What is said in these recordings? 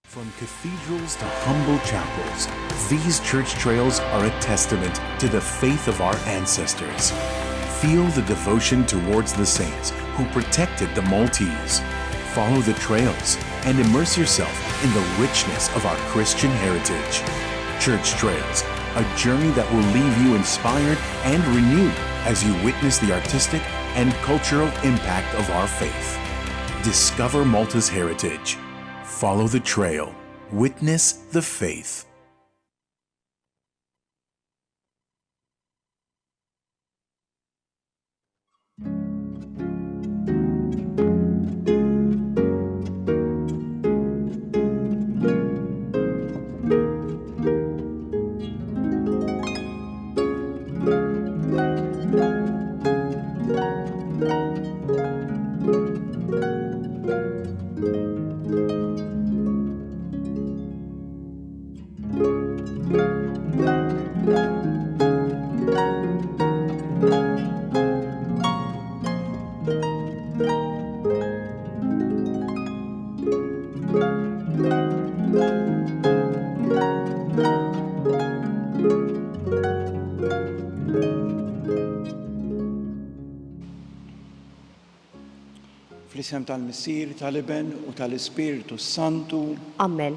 From cathedrals to humble chapels, these church trails are a testament to the faith of our ancestors. Feel the devotion towards the saints who protected the Maltese. Follow the trails and immerse yourself in the richness of our Christian heritage. Church Trails, a journey that will leave you inspired and renewed as you witness the artistic and cultural impact of our faith. Discover Malta's heritage. Follow the trail. Witness the faith. Fl-isem tal-Missier, tal-Iben u tal-Ispiritu Santu. Amen.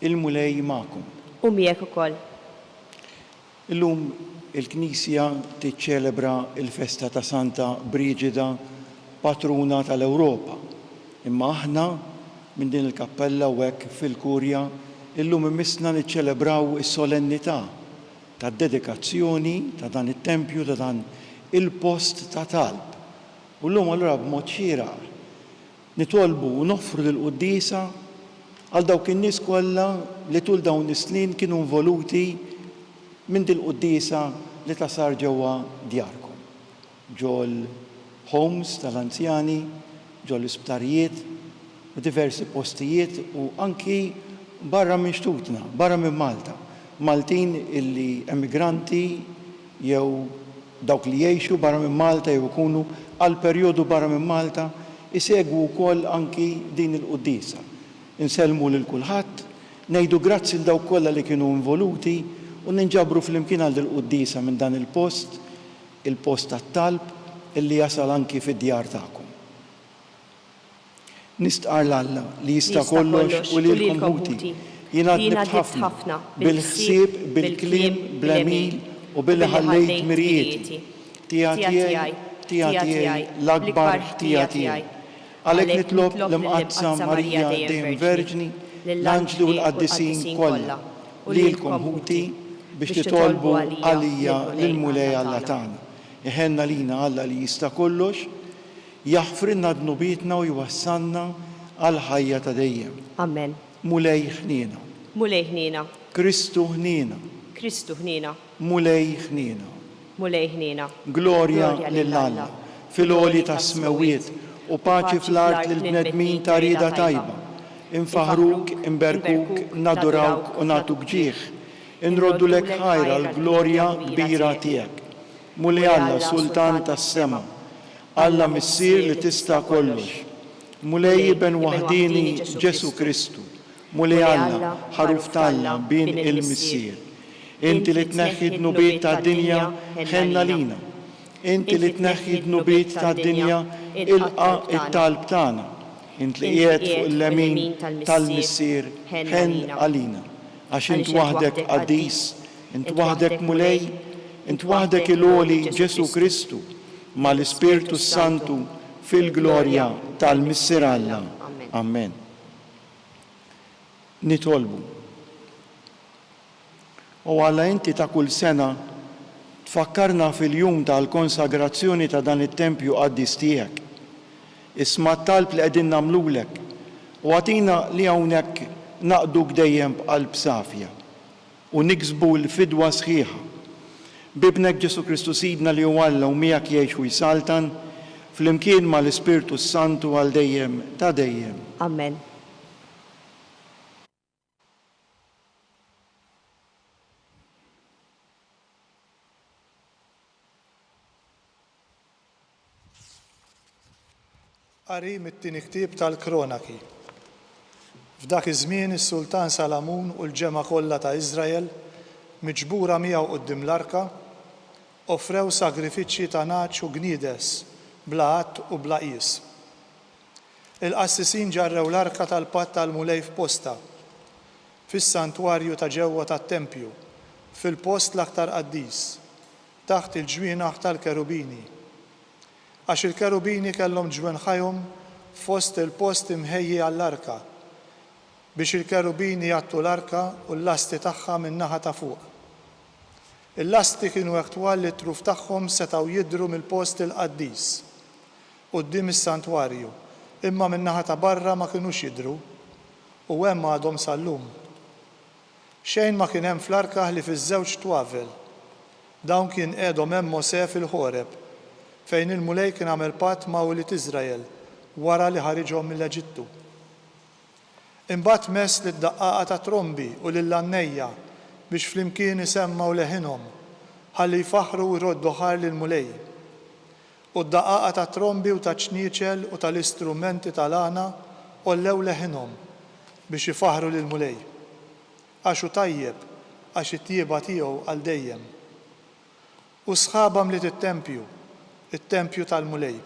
Il-mulej magħkom. U miegħek ukoll. Illum il-Knisja tiċċelebra il-festa ta' Santa Briġida, patruna tal-Ewropa. Imma aħna minn din il-kappella u hekk fil-Kurja illum imissna niċċelebraw is-solennità tad-dedikazzjoni ta' dan it-tempju ta' dan il-post ta' talb. U llum allura b'mod xieraq nitolbu u noffru lill-Qudiesa għal dawk in-nies kollha li tul dawn is-snin kienu involuti minn din il-Qudiesa li tasar ġewwa djarkom. Ġol homes tal-anzjani, ġol isptarijiet u diversi postijiet u anki barra minn xtutna, barra minn Malta. Maltin illi emigranti jew dawk li jgħixu barra minn Malta jew ikunu għal perjodu barra minn Malta isegwu wkoll anki din il-Qudiesa. Insellmu lil kulħadd, ngħidu grazzi l dawk kollha li kienu involuti u ninġabru flimkien għal il-Qudiesa minn dan il-post tat-talb illi jasal anki fid-djar tagħkom. Nistqar l-Alla li jista' kollox u lilkom ħuti. Jiena għadnibt ħafna bil-ħsieb, bil-kliem, bl-għemil u billi ħallejt mirjieti. Tiegħi l-akbar tiegħi. Għalhekk nitlob l-Imqaddsa Marija dejjem Verġni, l-Anġlu u l-Qaddisin kollha lilkom ħuti biex titolbu għalija lill-mulej Alla tagħna. Iħenna lina Alla li jista' kollox, jaħfrilna dnubietna u jwassalna għal ħajja ta' dejjem. Amen. Mulej ħniena. Mulej ħniena. Kristu ħniena. Kristu ħniena. Mulej ħniena. Mulej ħniena. Glorja lill-Alla, fil-għoli ta' smewiet u paċi fl-art lill-bnedmin ta' rieda tajba. Infaħruk, imberkuk, nadurawk u natuk ġieħ. Inroddu lek ħajra l-glorja kbira tiegħek. Mulej Alla, Sultan tas-sema, Alla Missier li tista' kollox. Mulej Iben waħdini Ġesu Kristu. Mulej Alla, ħaruf talla bin il-Missier. Inti li tneħħi d-nubiet tad-dinja ħenna lina. Inti li tneħħi d-nubiet tad-dinja ilqa it-talb tagħna. Inti li qiegħed fuq il-lemin tal-Missier ħen għalina. Għax int waħdek qaddis, int waħdek mulej, int waħdek il-għoli Ġesu Kristu mal-Ispiritu Santu fil-glorja tal-Missier Alla. Amen. Nitolbu. U Alla inti ta' kull sena tfakkarna fil-jum tal-konsagrazzjoni ta' dan it-tempju qaddis tiegħek. Isma' t-talb li qegħdin nagħmlulek u għatina li hawnhekk naqduk dejjem b'qalb safja u niksbu l-fidwa sħiħa. Bibnek Ġesu Kristu Sidna li hu Alla u miegħek jgħix u jsaltan flimkien mal-Ispiritu Santu għal dejjem ta' dejjem. Amen. Qari mit-tieni ktieb tal-Kronaki. F'dak iż-żmien is-Sultan Salamun u l-ġema kollha ta' Iżrael miġbura miegħu quddiem l-arka offrew sagrifiċċji ta' naċ u gniedes bla att u bla qies. Il-qassisin ġarrew l-arka tal-patt tal-mulej f'posta fis-santwarju ta' ġewwa tat-Tempju, fil-post l-aktar qaddis, taħt il-ġwienaħ tal-kerubini. Għax il-kerubini kellhom ġwenħajhom fost il-post imħejji għall-arka biex il-kerubini jagħtu l-arka u l-lasti tagħha min-naħa ta' fuq. Il-lasti kienu hekk twal li t-truf tagħhom setgħu jidhru mill-post il-qaddis quddiem is-santwarju, imma min-naħa ta' barra ma kinux jidhru u hemm għadhom sal-lum. Xejn ma kien hemm fl-arka li fiż-żewġ twavel. Dawn kien qiegħdhom hemm Mosè fil-ħoreb fejn il-mulej kien għamel patt ma' Wlied Iżrael wara li ħariġhom mill-Eġittu. Imbagħad mess lid-daqqaqa ta' trombi u lill-annejja biex flimkien isemmaw leħinhom ħalli jfaħru u jroddu ħar lill-mulej. U d-daqqaqa ta' trombi u ta' ċnieċel u tal-istrumenti tal-għana ollew leħinhom biex ifaħru lill-mulej. Għaxu tajjeb, għax it-tjieba tiegħu għal dejjem. U sħabam li it-tempju tal-mulej.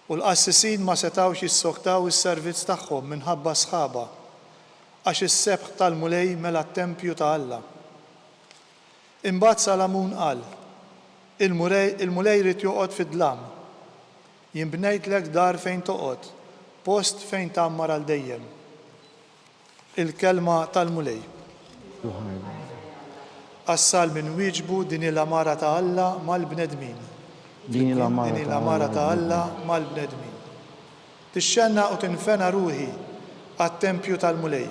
U l-qassisin ma setawx jissoktaw is-servizz tagħhom minħabba sħaba għax is-sebħ tal-mulej mela t-tempju ta' Alla. Imbagħad Salamun qal: il-mulej rid joqgħod fid-dlam. Jien bnejtlek dar fejn toqgħod, post fejn tagħmmar għal dejjem. Il-kelma tal-mulej. Qassal minn wieġbu din il-amara ta' Alla mal-bnedmin. Din il-amara ta' Alla mal-bnedmin. Tixxenna u tinfena ruħi għat-tempju tal-mulej.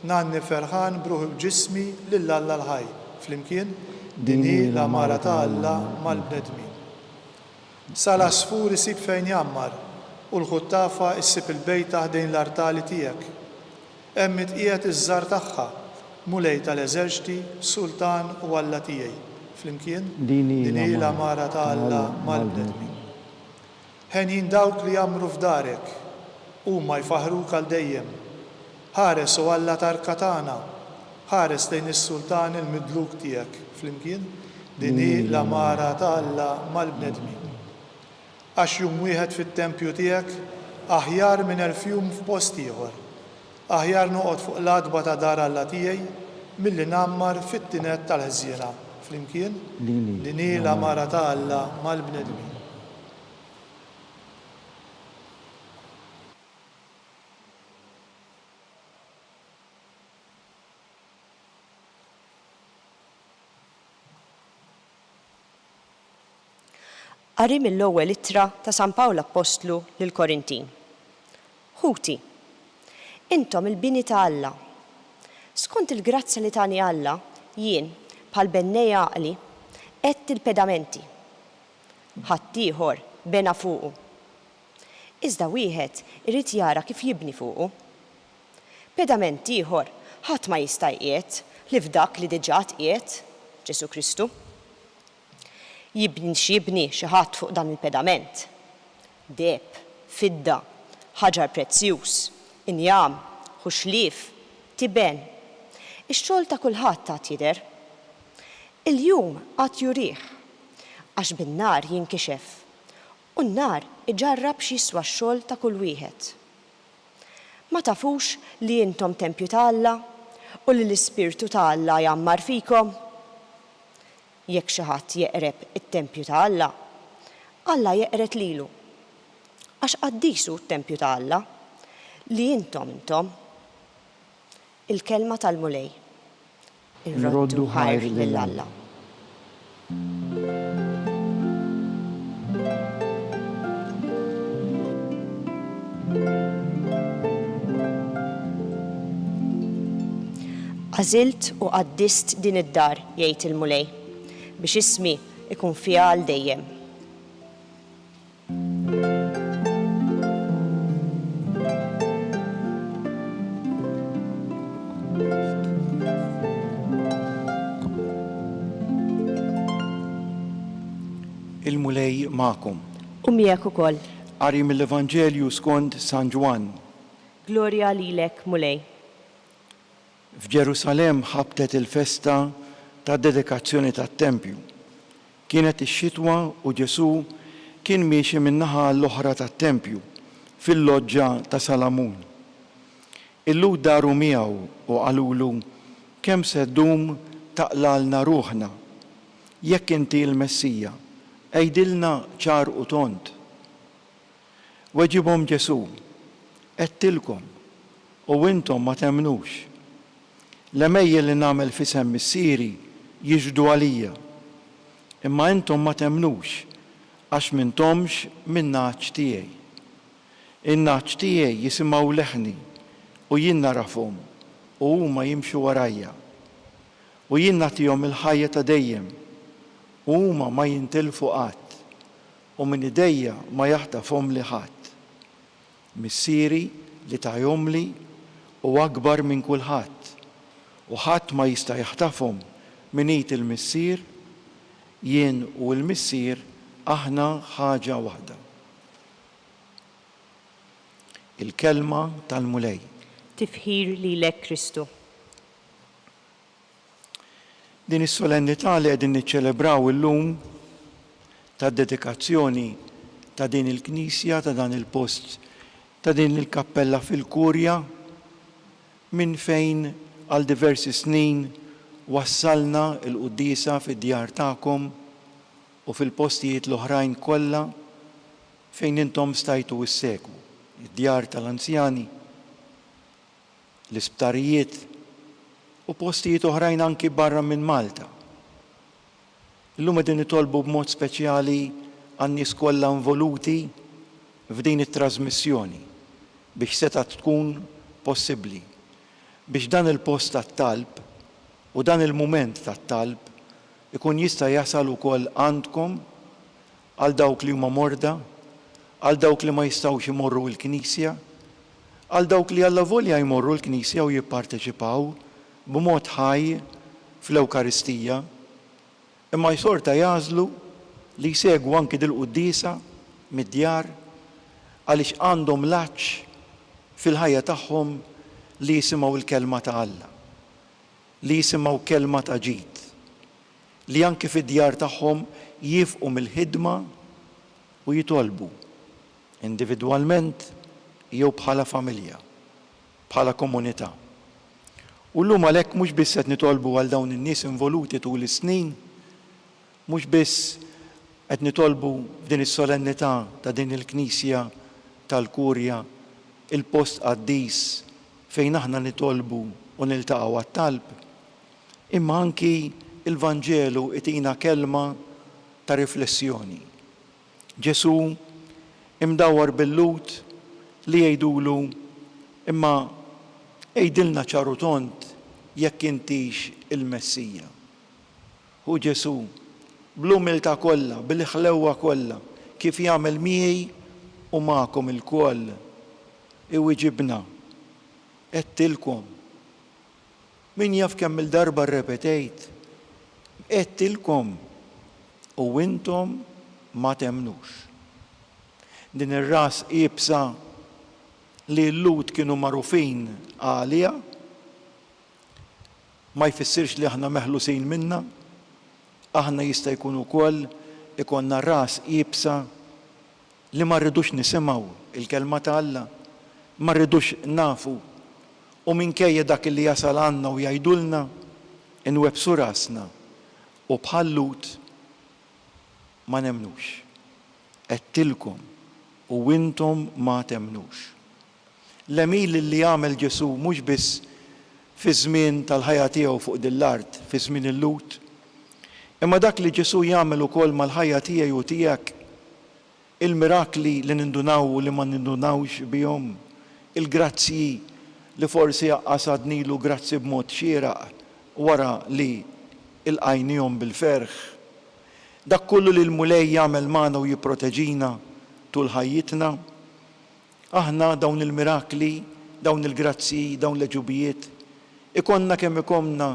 Nanni ferħan bruħi b'ġismi lill-Alla l-ħaj. Flimkien, din il-amara ta' Alla mal-bnedmin. Sal-asfur isib fejn jammar u l-ħuttafa issib il-bejt taħdejn l-artali tiegħek. Hemm qiegħed iż-żar tagħha, mulej tal-eżerċti, sultan u Alla tiegħi. Flimkien, din l-amara ta' Alla mal-bnedmin. Ħenjin dawk li jamru f'darek, huma jfaħruk għal dejjem. Ħares u Alla tarka tagħna, ħares lejn is-sultan il-midluk tiegħek. Flimkien, din l-amara ta' Alla mal-bnedmin. Għax jum wieħed fit-tempju tiegħek aħjar minn 1000 jum f'post ieħor. Aħjar noqgħod fuq l-adba ta' dar Alla tiegħi milli nammar fit-tinet tal-ħżiena. Flimkien, din l-amara ta' Alla mal-bnedmin. Qari mill-ewwel ittra ta' San Pawl Apostlu lill-Korintin. Ħuti, intom il-bini ta' Alla. Skont il-grazzja li tani Alla, jien bħal bennej għaqli qed il-pedamenti. Ħadd ieħor bena fuqu. Iżda wieħed irid jara kif jibni fuqu. Pedament ieħor ħadd ma jista' jqiegħed li f'dak li diġà tqiegħed, Ġesu Kristu. Jibni xi ħadd fuq dan il-pedament. Deb, fidda, ħaġar prezzjuż, injam, ħuxlief, tiben. Ix-xogħol ta' kulħadd ta' jidher. Il-jum għad jurih, għax bin-nar jinkixef, u n-nar iġarrab x'jiswa x-xogħol ta' kull wieħed. Ma tafux li intom tempju ta' Alla u li l-Ispirtu ta' Alla jammar fikom? Jekk xi ħadd jeqreb it-tempju ta' Alla, Alla jeqret lilu. Għax qaddisu t-tempju ta' Alla li intom. Il-kelma tal-mulej. Irroddu ħajr lill-Alla. Għażilt u qaddist din id-dar, jgħid il-mulej, biex ismi ikun fiha għal dejjem. Il-mulej ma'kom. U miegħek ukoll. Qari mill-Evanġelju skont San Ġwan. Glorja lilek mulej. F'Ġerusalem ħabtet il-festa ta' dedikazzjoni tat-Tempju. Kienet ix-xitwa u Ġesu kien miexi min-naħa l-oħra tat-Tempju fil-loġġa ta' Salamun. Illud daru miegħu u qalulu kemm se ddum taqlalna ruħna. Jekk inti l-Messija, għejdilna ċar u tont. Weġibhom Ġesu, qedtilkom u intom ma temnux. L-emejjel li nagħmel fisem missieri jiġdu għalija, imma intom ma temnux għax m'intomx min-naċ tiegħi. In-naċ tiegħi jisimgħu leħni u jien narafhom u huma jimxu warajja. U jien nagħtihom il-ħajja ta' dejjem u huma ma jintilfu qatt u minn idejja ma jaħtafhom li ħadd. Missieri li tajhom li u akbar minn kulħadd u ħadd ma jista' jaħtafhom minn id il-missier, jien u l-missier aħna ħaġa waħda. Il-kelma tal-mulej. Tifħir lilek Kristu. Din is-solennità li qegħdin niċċelebraw illum tad-dedikazzjoni ta' din il-Knisja, ta' dan il-post, ta' din il-kappella fil-Kurja, minn fejn għal diversi snin wassalna il-qudiesa fid-djar tagħkom u fil-postijiet l-oħrajn kollha fejn intom stajtu issegwu, id-djar tal-anzjani, l-isptarijiet u postijiet oħrajn anki barra minn Malta. Illum qegħdin nitolbu b'mod speċjali għan-nies kollha involuti f'din it-trasmissjoni biex seta' tkun possibbli, biex dan il-post tat-talb u dan il-mument tat-talb ikun jista' jasal ukoll għandkom għal dawk li huma morda, għal dawk li ma jistgħux imorru l-Knisja, għal dawk li alla volja jmorru l-Knisja u jipparteċipaw b'mod ħaj fl-Ewkaristija, imma jsorta jażlu li jsegwu anki dil-qudiesa mid-djar għaliex għandhom laċċ fil-ħajja tagħhom li jisimgħu l-kelma ta' Alla, li jisimgħu kelma ta' ġid, li anki fid-djar tagħhom jifqu mill-ħidma u jitolbu individwalment jew bħala familja, bħala komunità. U llum għalhekk mhux biss qed nitolbu għal dawn in-nies involuti tul is-snin, mhux biss qed nitolbu f'din is-solennità ta' din il-Knisja tal-Kurja, il-post qaddis fejn aħna nitolbu u niltaqgħu għat-talb, imma anki il-Vanġelu itina kelma ta' riflessjoni. Ġesu imdawwar bil-lut li jgħidulu imma ejdilna ċaru tont jekk intix il-Messija. Hu Ġesu bl-umiltà kollha, bil-ħlewwa kollha, kif jagħmel miegħi u magħkom il-koll iwiġibna. Qedtilkom. Min jaf kemm il-darba rrepetejt, qedtilkom u intom ma temnux. Din ir-ras qiebsa li l-lut kienu magħrufin għalija ma jfissirx li aħna meħlusin minna, aħna jista' jkun ukoll ikonna ras qiebsa li ma rridux nisimgħu il-kelma ta' Alla, ma rridux nafu u minkejja dak li jasal għandna u jgħidulna inwebsu rasna u bħal lut ma nemnux. Qedtilkom u intom ma temnux. L-emil li jagħmel Ġesu mhux biss fi żmien tal-ħajja tiegħu fuq dil-art, fi żmien il-lut, imma dak li Ġesu jagħmel ukoll mal-ħajja tiegħi u tiegħek, il-mirakli li nindunaw u li ma nindunawx bihom, il-grazzi li forsi qasadnilu grazzi b'mod xieraq wara li ilqajnihom bil-ferħ. Dak kollu li l-mulej jagħmel magħna u jipproteġina tul ħajjitna, aħna dawn il-mirakli, dawn il-grazzi, dawn l-ġubijiet, ikonna kemm ikomna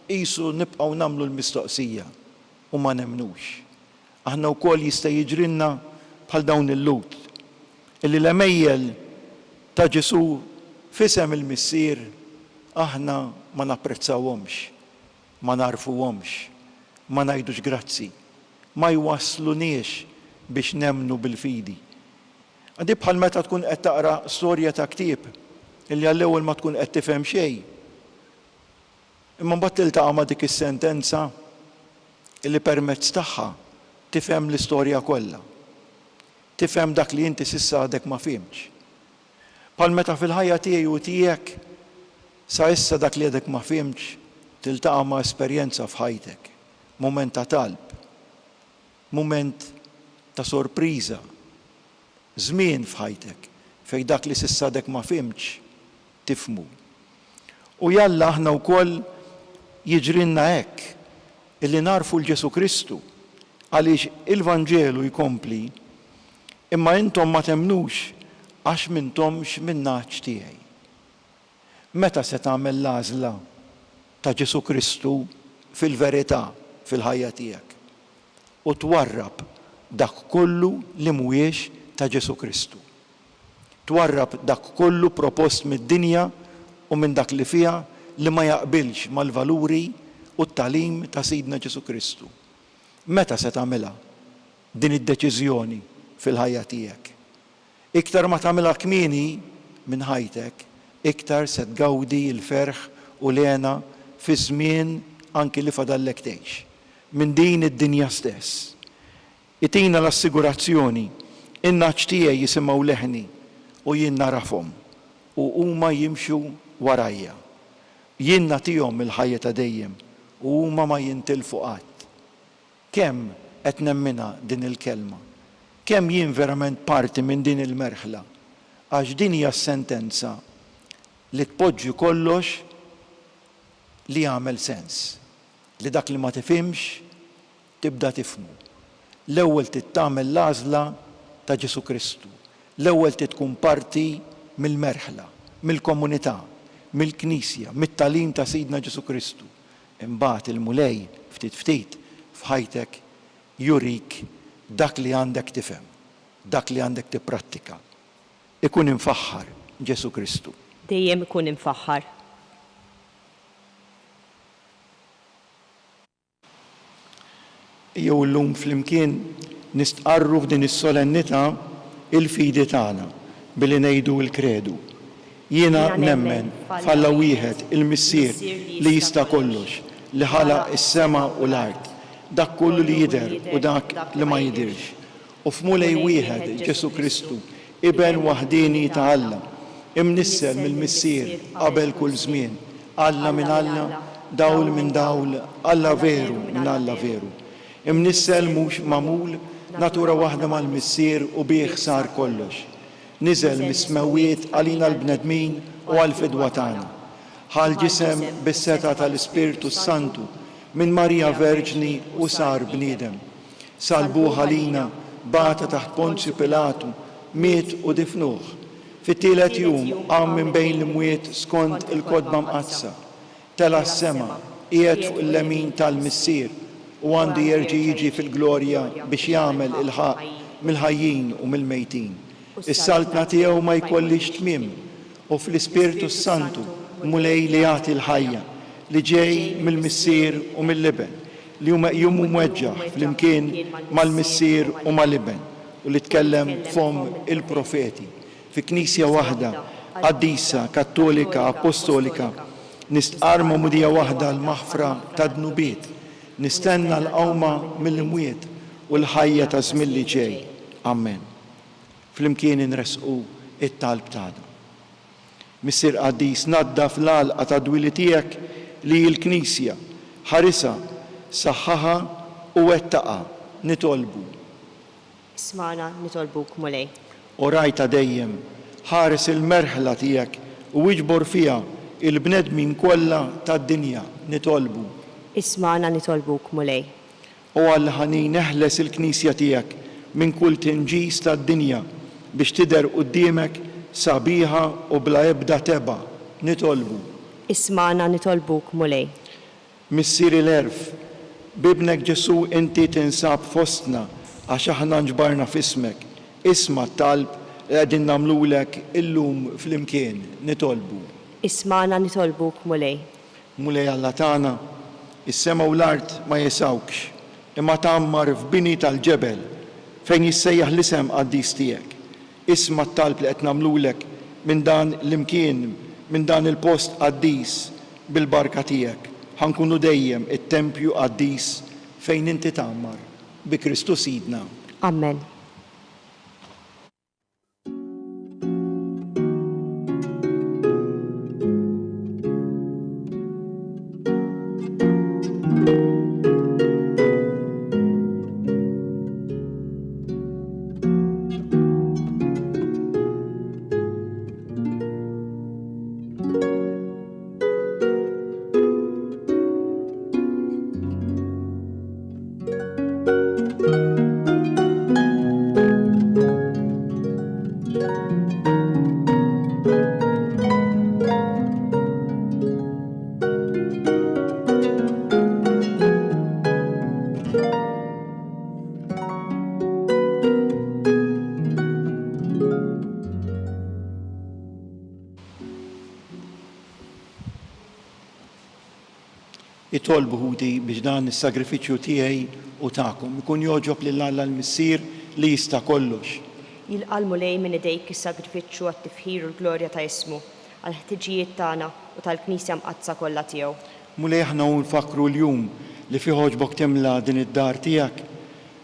qisu nibqgħu nagħmlu l-mistoqsija u ma nemnux. Aħna wkoll jista' jiġrilna bħal dawn il-lut, illi l-emejjel ta' Ġesu Fisem il-missier aħna ma napprezzawhomx, ma narfuhomx, ma ngħidux grazzi, ma jwasslunix biex nemnu bil-fidi. Għandi bħal meta tkun qed taqra storja ta' ktieb illi għall-ewwel ma tkun qed tifhem xejn. Imma mbagħad tiltaqa' ma' dik is-sentenza illi permezz tagħha tifhem l-istorja kollha. Tifhem dak li inti s'issa għadek ma fhimx. Bħal meta fil-ħajja tiegħi u tiegħek sa issa dak li għadek ma fhimx tiltaqa' ma' esperjenza f'ħajtek, mument ta' talb, mument ta' sorpriża, żmien f'ħajtek fejn dak li s'issa għadek ma fhimx tifhmu. U jalla aħna wkoll jiġrilna hekk illi narfu l-Ġesu Kristu għaliex il-Vanġelu jkompli imma intom ma temnux għax m'intomx min-naċ tiegħi. Meta se tagħmel l-għażla ta' Ġesu Kristu fil-verità fil-ħajja tiegħek u twarrab dak kollu li mhuwiex ta' Ġesu Kristu. Twarrab dak kollu propost mid-dinja u minn dak li fiha li ma jaqbilx mal-valuri u t-talim ta' Sidna Ġesu Kristu. Meta se tagħmilha din id-deċiżjoni fil-ħajja tiegħek? Iktar ma tagħmilha kmieni minn ħajtek, iktar se tgawdi l-ferħ u l-għena fi żmien anki li fadallek tgħix minn din id-dinja stess. Itina l-assigurazzjoni in-naċ tiegħi jisimgħu leħni u jien narafhom u huma jimxu warajja. Jien nagħtihom il-ħajja ta' dejjem u huma ma jintilfu qatt. Kemm qed nemminha din il-kelma? Kemm jien verament parti minn din il-merħla? Għax din hija s-sentenza li tpoġġi kollox li jagħmel sens. Li dak li ma tifhimx tibda tifhmu. L-ewwel tagħmel l-għażla ta' Ġesu Kristu. L-ewwel tkun parti mill-merħla, mill-komunità, mill-Knisja, mit-talim ta' Sidna Ġesu Kristu. Imbagħad il-mulej ftit ftit f'ħajtek jurik dak li għandek tifhem, dak li għandek tipprattika. Ikun infaħħar Ġesu Kristu. Dejjem ikun infaħħar. Jew llum flimkien nistqarru f'din is-solennità il-fidi tagħna billi ngħidu l-kredu. Jiena nemmen f'Alla wieħed il-missier li jista' kollox, li ħalaq is-sema u l-art, dak kollu li jidher u dak li ma jidirx. U f'mulej wieħed Ġesu Kristu, iben waħdini ta' Alla, imnissel mill-missier qabel kull żmien, Alla minn Alla, dawl minn dawl, Alla veru minn Alla veru. Imnissel mhux magħmul, natura waħda mal-missier u bih sar kollox. Niżel mis-smewwiet għalina l-bnedmin u għall-fidwa tagħna. Ħal ġisem bis-seta tal-Ispirtu Santu minn Marija Verġni u sar bniedem. Salbuh għalina bata taħt Ponzju Pilatu, miet u difnuh. Fit-tielet jum qam minn bejn l-imwiet skont il-kodba mqazza. Tela s-sema qiegħed fuq il-lemin tal-missier u għandu jerġa' jiġi fil-glorja biex jagħmel il-ħaq mill-ħajjin u mill-mejtin. Is-saltna tiegħu ma jkollix tmiem u fl-Ispirtu Santu mulej li jagħti l-ħajja li ġej mill-missier u mill-liben li huma jum mweġġaħ flimkien mal-missier u mal-liben u li tkellem f'hom il-profeti fi knisja waħda qaddisa kattolika apostolika nistqarmu mudija waħda l-maħfra ta' dnubiet nistenna l-qawma mill-imwiet u l-ħajja ta' żmien li ġej. Amen. Flimkien inresqu it-talb tagħna. Missier Qaddis naddaf l-għalqa ta' dwili tiegħek li l-Knisja ħarisa saħħaha u wettaqa nitolbu. Ismana nitolbuk mulej. U rajta dejjem ħares il-merħla tiegħek u iġbor fiha il-bnedmin kollha tad-dinja nitolbu. Ismana nitolbuk mulej. U għall-ħanin neħles il-Knisja tiegħek minn kull tinġis tad-dinja biex tidher quddiemek sabiħa u bla ebda teba nitolbu. Ismana nitolbuk mulej. Missier il-erf, bibnek Ġesu inti tinsab fostna għax aħna nġbarna fismek, isma' talb qegħdin nagħmlulek illum flimkien nitolbu. Ismana nitolbuk mulej. Mulej Alla tagħna, is-sema u l-art ma jesawkx, imma tagħmmar f'bini tal-ġebel fejn jissejjaħ l-isem qaddis tiegħek. Isma' t-talb li qed nagħmlulek minn dan l-imkien, minn dan il-post qaddis bil-barka tiegħek. Ħankunu dejjem it-tempju qaddis fejn inti tagħmmar bi Kristu Sidna. Amen. Itolbu ħudi biex dan is-sagrifiċċju tiegħi u tagħkom ikun joġob lil Alla l-Missier li jista' kollox. Jilqa' mulej minn idejk is-sagrifiċċju għat-tifħir u l-glorja ta' ismu għall-ħtiġijiet tagħna u tal-Knisja mqazza kollha tiegħu. Mulej aħna nfakru l-jum li fih ħoġbok timla din id-dar tiegħek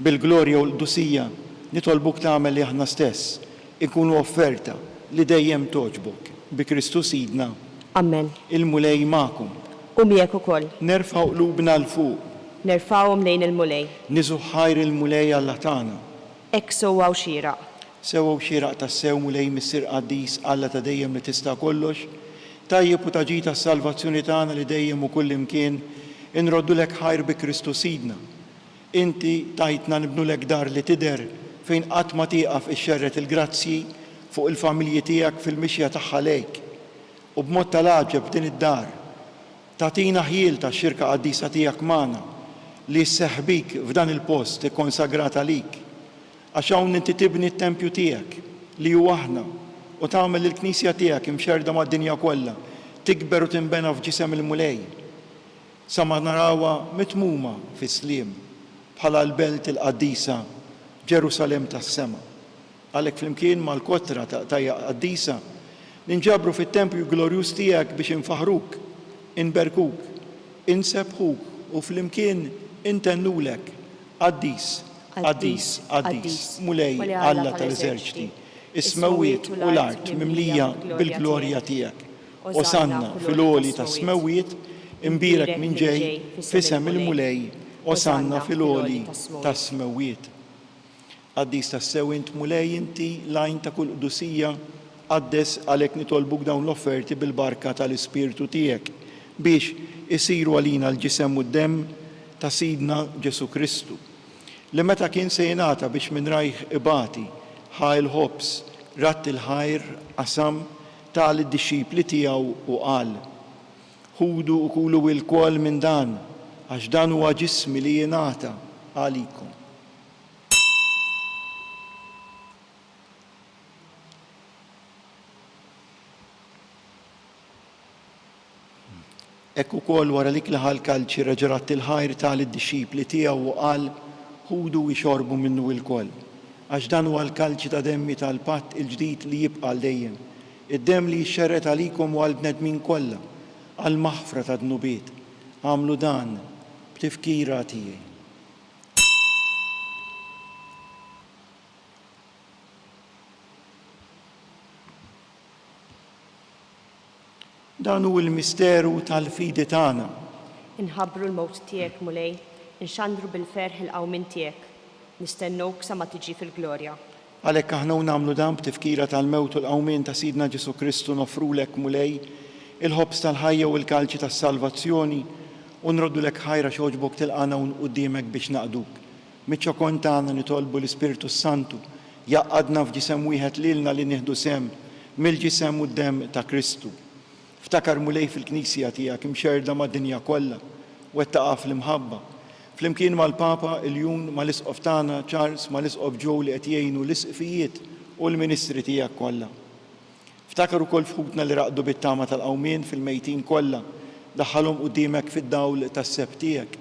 bil-glorja u l-qdusija nitolbuk tagħmel li aħna stess ikunu offerta li dejjem toġbok bi Kristu Sidna. Amen. Il-mulej magħkom. U miegħek ukoll. Nerfgħu qlubna l fuq. Nerfgħuhom lejn il-mulej. Niżu ħajr il-mulej Alla tagħna. Hekk sewwa u xieraq. Sewwa u xieraq tas-sew mulej missier qaddis Alla ta' dejjem li tista' kollox. Tajjeb u taġi tas-salvazzjoni tagħna li dejjem u kull imkien inroddulek ħajr bi Kristu Sidna. Inti tajtna nibnulek dar li tidher fejn qatt ma tieqaf ix-xerret il-grazzi fuq il-familji tiegħek fil-mixja tagħha lejk. U b'mod tal-għaġeb din id-dar tatina ħiel ta' xirka qaddisa tiegħek magħna li sseħħbik f'dan il-post ikkonsagrata lik. Għax hawn inti tibni t-tempju tiegħek li hu aħna u tagħmel il-Knisja tiegħek imxerda mad-dinja kollha tikber u tinbena f'ġisem il-mulej. Sa ma narawha mitmuma fis-sliem bħala l-belt il-qaddisa Ġerusalem tas-sema. Għalhekk flimkien mal-kotra ta' qaddisa ninġabru fit-tempju glorjuż tiegħek biex infaħruk, inberkuk, insebħuk u flimkien intennulek qaddis, qaddis, qaddis, mulej Alla tal-eżerċiti, is-smewwiet u l-art mimlija bil-glorja tiegħek. Osanna fil-għoli tas-smewwiet imbirek minn ġej f'isem il-mulej, osanna fil-għoli tas-smewwiet. Qaddis tas-sew int mulej inti lajn ta' kull qdusija qaddes għalhekk nitolbuk dawn l-offerti bil-barka tal-Ispirtu tiegħek biex isiru għalina l-ġisem u d-dem ta' Sidna Ġesu Kristu. Li meta kien se jingħata biex minn rajh ibati ħa il-ħobs ratt il-ħajr qasam tal id-dixxipli tiegħu u qal: ħudu u kulu il-kol minn dan għax dan huwa ġismi li jingħata għalikom. Ekku kol wara lik laħal kalċi reġerat il-ħajr tal-id-dixxipli tiegħu u qal: ħudu jxorbu minnu il-kol. Għax dan huwa l-kalċi ta' demmi tal-patt il-ġdid li jibqa' dejjem. Id-demm li jxerret għalikom u għall-bnedmin kollha għall-maħfra ta' dnubiet. Għamlu dan b'tifkira tiegħi. Dan hu l-misteru tal-fidi tagħna. Inħabbru l-mowt tiegħek mulej, inxandru bil-ferħ il-qawmin tiegħek, nistennewk sa ma tiġi fil-glorja. Għalhekk aħna nagħmlu dan b'tifkira tal-mewt u l-qawmin ta' Sidna Ġesu Kristu nofrulek mulej il-ħobs tal-ħajja u l-kalċi tas-salvazzjoni u nroddulek ħajra xogħġbok tilqana u quddiemek biex naqduk. Miċ-ċokon tagħna nitolbu l-Ispirtu Santu jaqadna f'ġisem wieħed lilna li nieħdu sem mill-ġisem u d-dem ta' Kristu. Ftakar mulej fil-Knisja tiegħek imxerda mad-dinja kollha u wettaqa fl-imħabba. Flimkien mal-Papa il-jun mal-isqof tagħna Charles mal-isqof Joe li qed jgħinu l-isqfijiet u l-ministri tiegħek kollha. Ftakar ukoll fħutna li raqdu bit-tama tal-qawmien fil-mejtin kollha, daħħalhom quddiemek fid-dawl tas-seb tiegħek.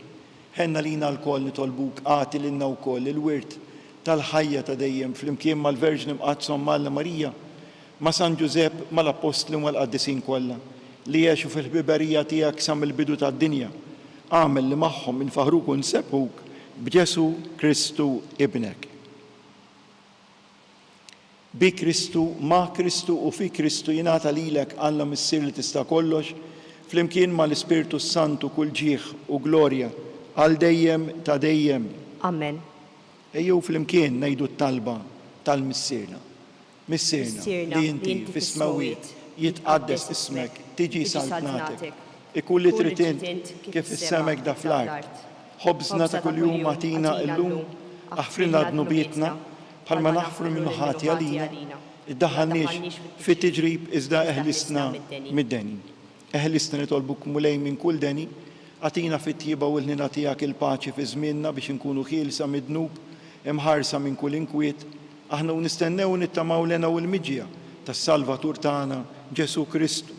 Ħenna lina l-koll nitolbuk għati lilna wkoll il-wirt tal-ħajja ta' dejjem flimkien mal-Verġni mqaddsom Malla Marija, ma' San Ġusepp, mal-Apostli u mal-Qaddisin kollha li jgħixu fil-ħbiberija tiegħek sa mill-bidu tad-dinja. Għamel li magħhom infaħruk u nsebħuk b'Ġesu Kristu ibnek. Bi Kristu, ma' Kristu u fi Kristu jingħata lilek Alla missier li tista' kollox, flimkien mal-Ispirtu Santu kull ġieħ u glorja għal dejjem ta' dejjem. Amen. Ejjew flimkien ngħidu t-talba tal-missierna. Missierna li inti fis-smawiet jitqaddes ismek, tiġi saltnatek, ikun li trid int kif is-semek da fl-art. Ħobżna ta' kuljum agħtina llum, aħfrilna dnubietna bħalma naħfru minnu ħati għalina, iddaħħalniex fit-tiġrib iżda eħlisna mid-deni. Eħlisna nitolbuk mulej minn kull deni, għatina fit-tjiba u l-ħnina tiegħek il-paċi fi żmienna biex inkunu ħielsa mid-dnub, imħarsa minn kull inkwiet, aħna nistennew nittamaw lena u l-miġja tas-Salvatur tagħna Ġesu Kristu.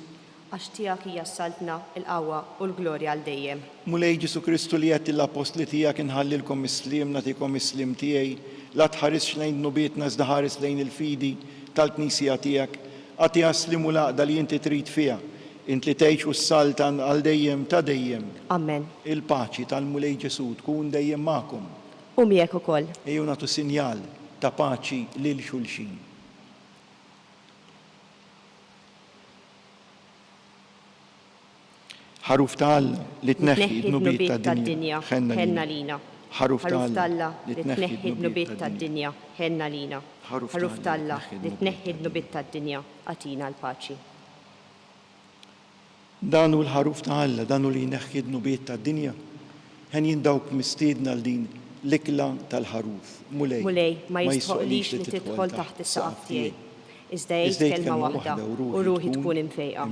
Għax tiegħek hija s-saltna, il-qawwa u l-glorja għal dejjem. Mulej Ġesu Kristu li qed l-apostli tiegħek inħallilkom is-sliem nagħtikom is-sliem tiegħi, la tħares lejn nubietna iżda ħares lejn il-fidi tal-Knisja tiegħek, għati għaslim u laqda li inti trid fiha, int li tgħixu s-saltan għal dejjem ta' dejjem. Amen. Il-paċi tal-Mulej Ġesu tkun dejjem magħkom. U miegħek ukoll. Ejjew nagħtu sinjal ta' paċi lil xulxin. Ħaruf ta' Alla li tneħħi d-nubiet tad-dinja ħenna lina. Ħaruf ta' Alla li tneħħi d-nubiet tad-dinja ħenna lina. Ħaruf ta' Alla li tneħħi d-nubiet tad-dinja għatina l-paċi. Danu l-ħaruf ta' Alla, danu li jneħħi d-nubiet tad-dinja, ħen jindawk mistiedna l-din l-ikla tal-ħaruf. Mulej, ma jistħoqlix li tidħol taħt is-saqaf tiegħi. Iżda jgħid kelma waħda u ruħi tkun imfejqa.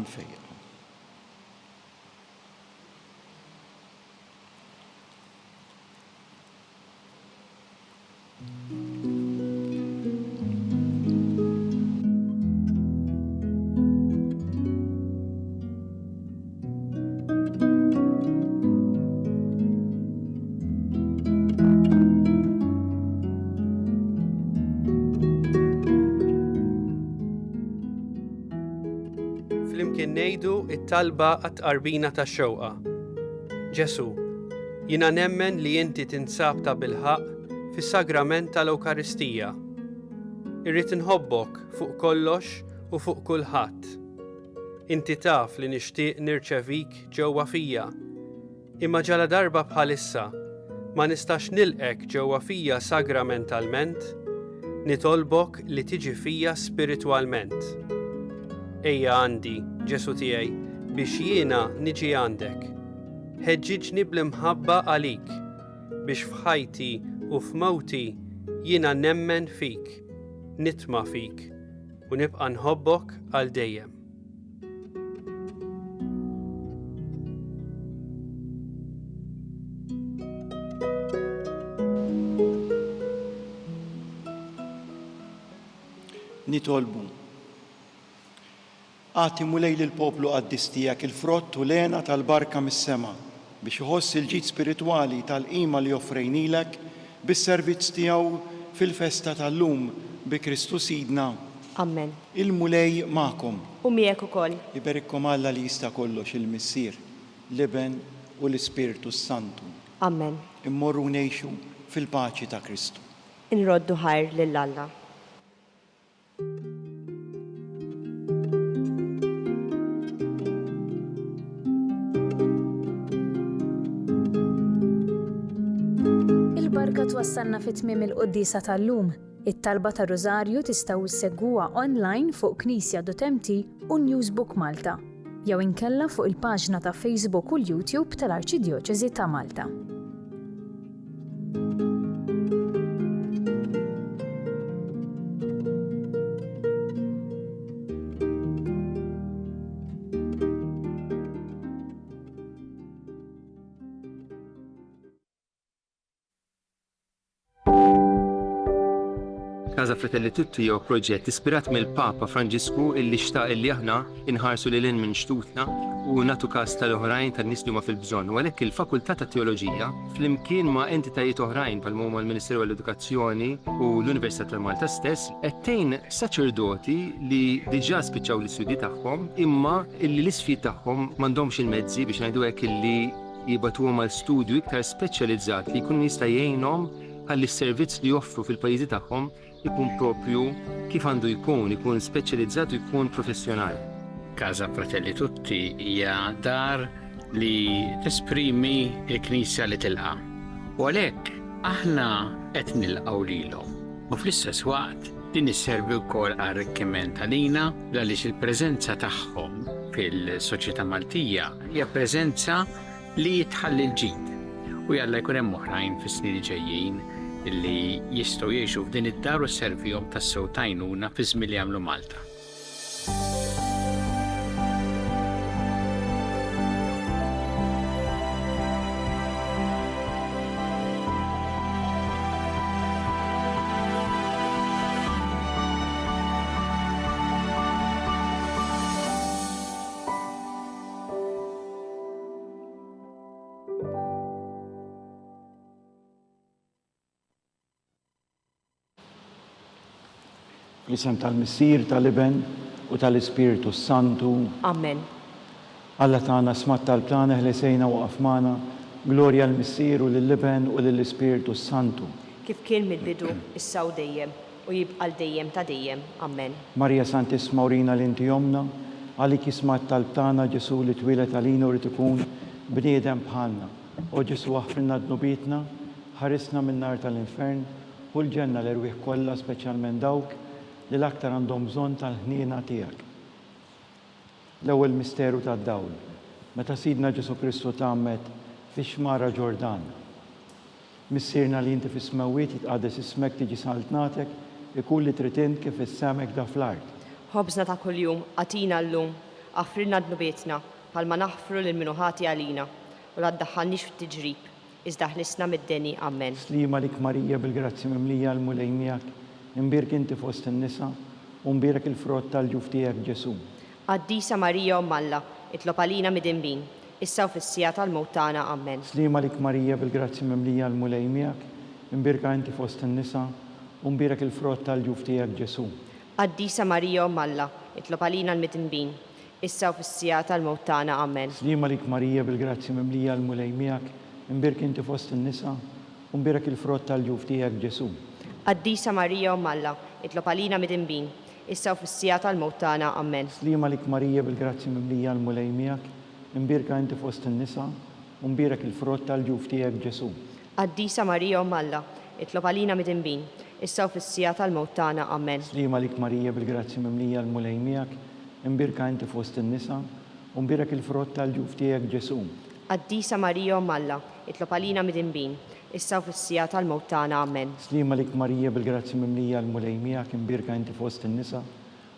Flimkien ngħidu it-talba għat-qarbina tax-xewqa. Ġesu, jiena nemmen li inti tinsab ta' bilħaq fis-sagrament tal-Ewkaristija. Irrid inħobbok fuq kollox u fuq kulħadd. Inti taf li nixtieq nirċevik ġewwa fija, imma ġala darba bħalissa ma nistax nilqek ġewwa fija sagramentalment, nitolbok li tiġi fija spiritwalment. Ejja għandi, Ġesu tiegħi, biex jiena niġi għandek. Ħeġġiġni bl-imħabba għalik, biex f'ħajti u f'mewti jiena nemmen fik, nitma' fik, u nibqa' nħobbok għal dejjem. Nitolbu. Għati mulej lill-poplu qaddis tiegħek il-frott u lena tal-barka mis-sema biex iħoss il-ġid spiritwali tal-qima li offrejnilek bis-servizz tiegħu fil-festa tal-lum bi Kristu Sidna. Amen. Il-mulej magħkom. U miegħek ukoll. Iberikkom Alla li jista' kollox il-Missier, l-Iben u l-Ispirtu Santu. Amen. Immorru ngħixu fil-paċi ta' Kristu. Inroddu ħajr lill-Alla. Il-barka twassalna fit-tmiem il-qoddisa tal-lum. It-talba ta' Rożarju tistgħu issegwuha online fuq Knisja.mt u Newsbook Malta, jew inkella fuq il-paġna ta' Facebook u l-YouTube tal-Arċidjoċeżi ta' Malta. Casa Fratelli Tutti jew proġett ispirat mill-Papa Franġisku illi xtaq illi aħna inħarsu lil hinn minn xtutna u nagħtu każ tal-oħrajn tan-nies li huma fil-bżonn. U għalhekk il-Fakultà ta' Teoloġija flimkien ma' entitajiet oħrajn bħal huma l-Ministeru għall-Edukazzjoni u l-Università ta' Malta stess qed tgħin saċerdoti li diġà spiċċaw l-istudji tagħhom imma illi l-isfid tagħhom m'għandhomx il-mezzi biex ngħidu hekk illi jibatuhom għal studju iktar speċjalizzat li jkun jista' jgħinhom ħalli s-servizz li joffru fil-pajjiżi tagħhom ikun propju kif għandu ikun speċjalizzat u jkun professjonali. Casa Fratelli Tutti hija dar li tesprimi l-Knisja li tilqa'. U għalhekk aħna qed nilqgħu lilhom. U fl-istess waqt din isservi wkoll arricchiment għalina għaliex il-preżenza tagħhom fil-soċjetà Maltija hija preżenza li tħalli l-ġid. U jalla jkun hemm oħrajn fis-snin li ġejjin illi jistgħu jgħixu f'din id-dar u sservihom tas-sew tajnuna fi żmien li jagħmlu Malta. Fl-isem tal-Missier, tal-Iben u tal-Ispiritu Santu. Amen. Alla tagħna smat tal-plana ħlesejna waqaf magħna, glorja l-Missier u lill-Iben u lill-Ispiritu Santu. Kif kien mill-bidu, issa u dejjem, u jibqal dejjem ta' dejjem. Amen. Marja Santisma Urina l-inti jomna, għalik ismat tal-plana Ġesu li twilet għalina u ikun bniedem bħalna. O Ġesu aħfrinna d-nubitna, ħarisna min-nar tal-infern, u l-ġenna l-erwieħ kollha speċjalment dawk li l-aktar għandhom bżonn tal-ħniena tiegħek. L-ewwel misteru tad-dawl, meta Sidna Ġesu Kristu tagħmmet fix-xmara Ġordan. Missierna li inti fis-smewwiet jitqaddes ismek tiġi saltnatek ikun li trid int kif issemek da fl-art. Ħobżna ta' kuljum għatina llum, aħfrilna d-nubietna bħalma naħfru lil minu ħati għalina u la ddaħħalniex fit-tiġrib, iżda ħlisna mid-deni. Amen. Slima lik Marija bil-grazzi mimlija l-mulej miegħek, imbirk inti fost in-nisa u mbirek il-frott tal-ġuf tiegħek Ġesu. Qaddisa Marija Umm Alla, itlob għalina mid-inbin, issa u fis-sija tal-mewt tagħna. Amen. Slima lik Marija bil-grazzi mimlija l-mulej miegħek, imbirka inti fost in-nisa u mbirek il-frott tal-ġuf tiegħek Ġesu. Qaddisa Marija Umm Alla, itlob għalina mid-inbin, issa u fis-sija tal-mewt tagħna. Amen. Slima lik Marija bil-grazzi mimlija l-mulej miegħek, imbirk inti fost in-nisa u mbirek il-frott tal-ġuf tiegħek Ġesu. Qaddisa Marija Umm Alla, itlob għalina mid-inbin, issa u fis-sija tal-mewt tagħna. Amen. Slima lik Marija bil-grazzi mimlija l-mulej miegħek, imbirka inti fost in-nisa u mbirek il-frott tal-ġuf tiegħek Ġesu. Qaddisa Marija Umm Alla, itlob għalina mid-inbin, issa u fis-sija tal-mewt tagħna. Amen. Slima lik Marija bil-grazzi mimlija l-mulej miegħek, imbirka inti fost in-nisa u mbirek il-frott tal-ġuf tiegħek Ġesu. Qaddisa Marija Umm Alla, itlob għalina mid-inbin, issa u fis-sija tal-mewt tagħna. Amen. Slima lik Marija bil-grazzi mimlija l-mulej miegħek, imbirka inti fost in-nisa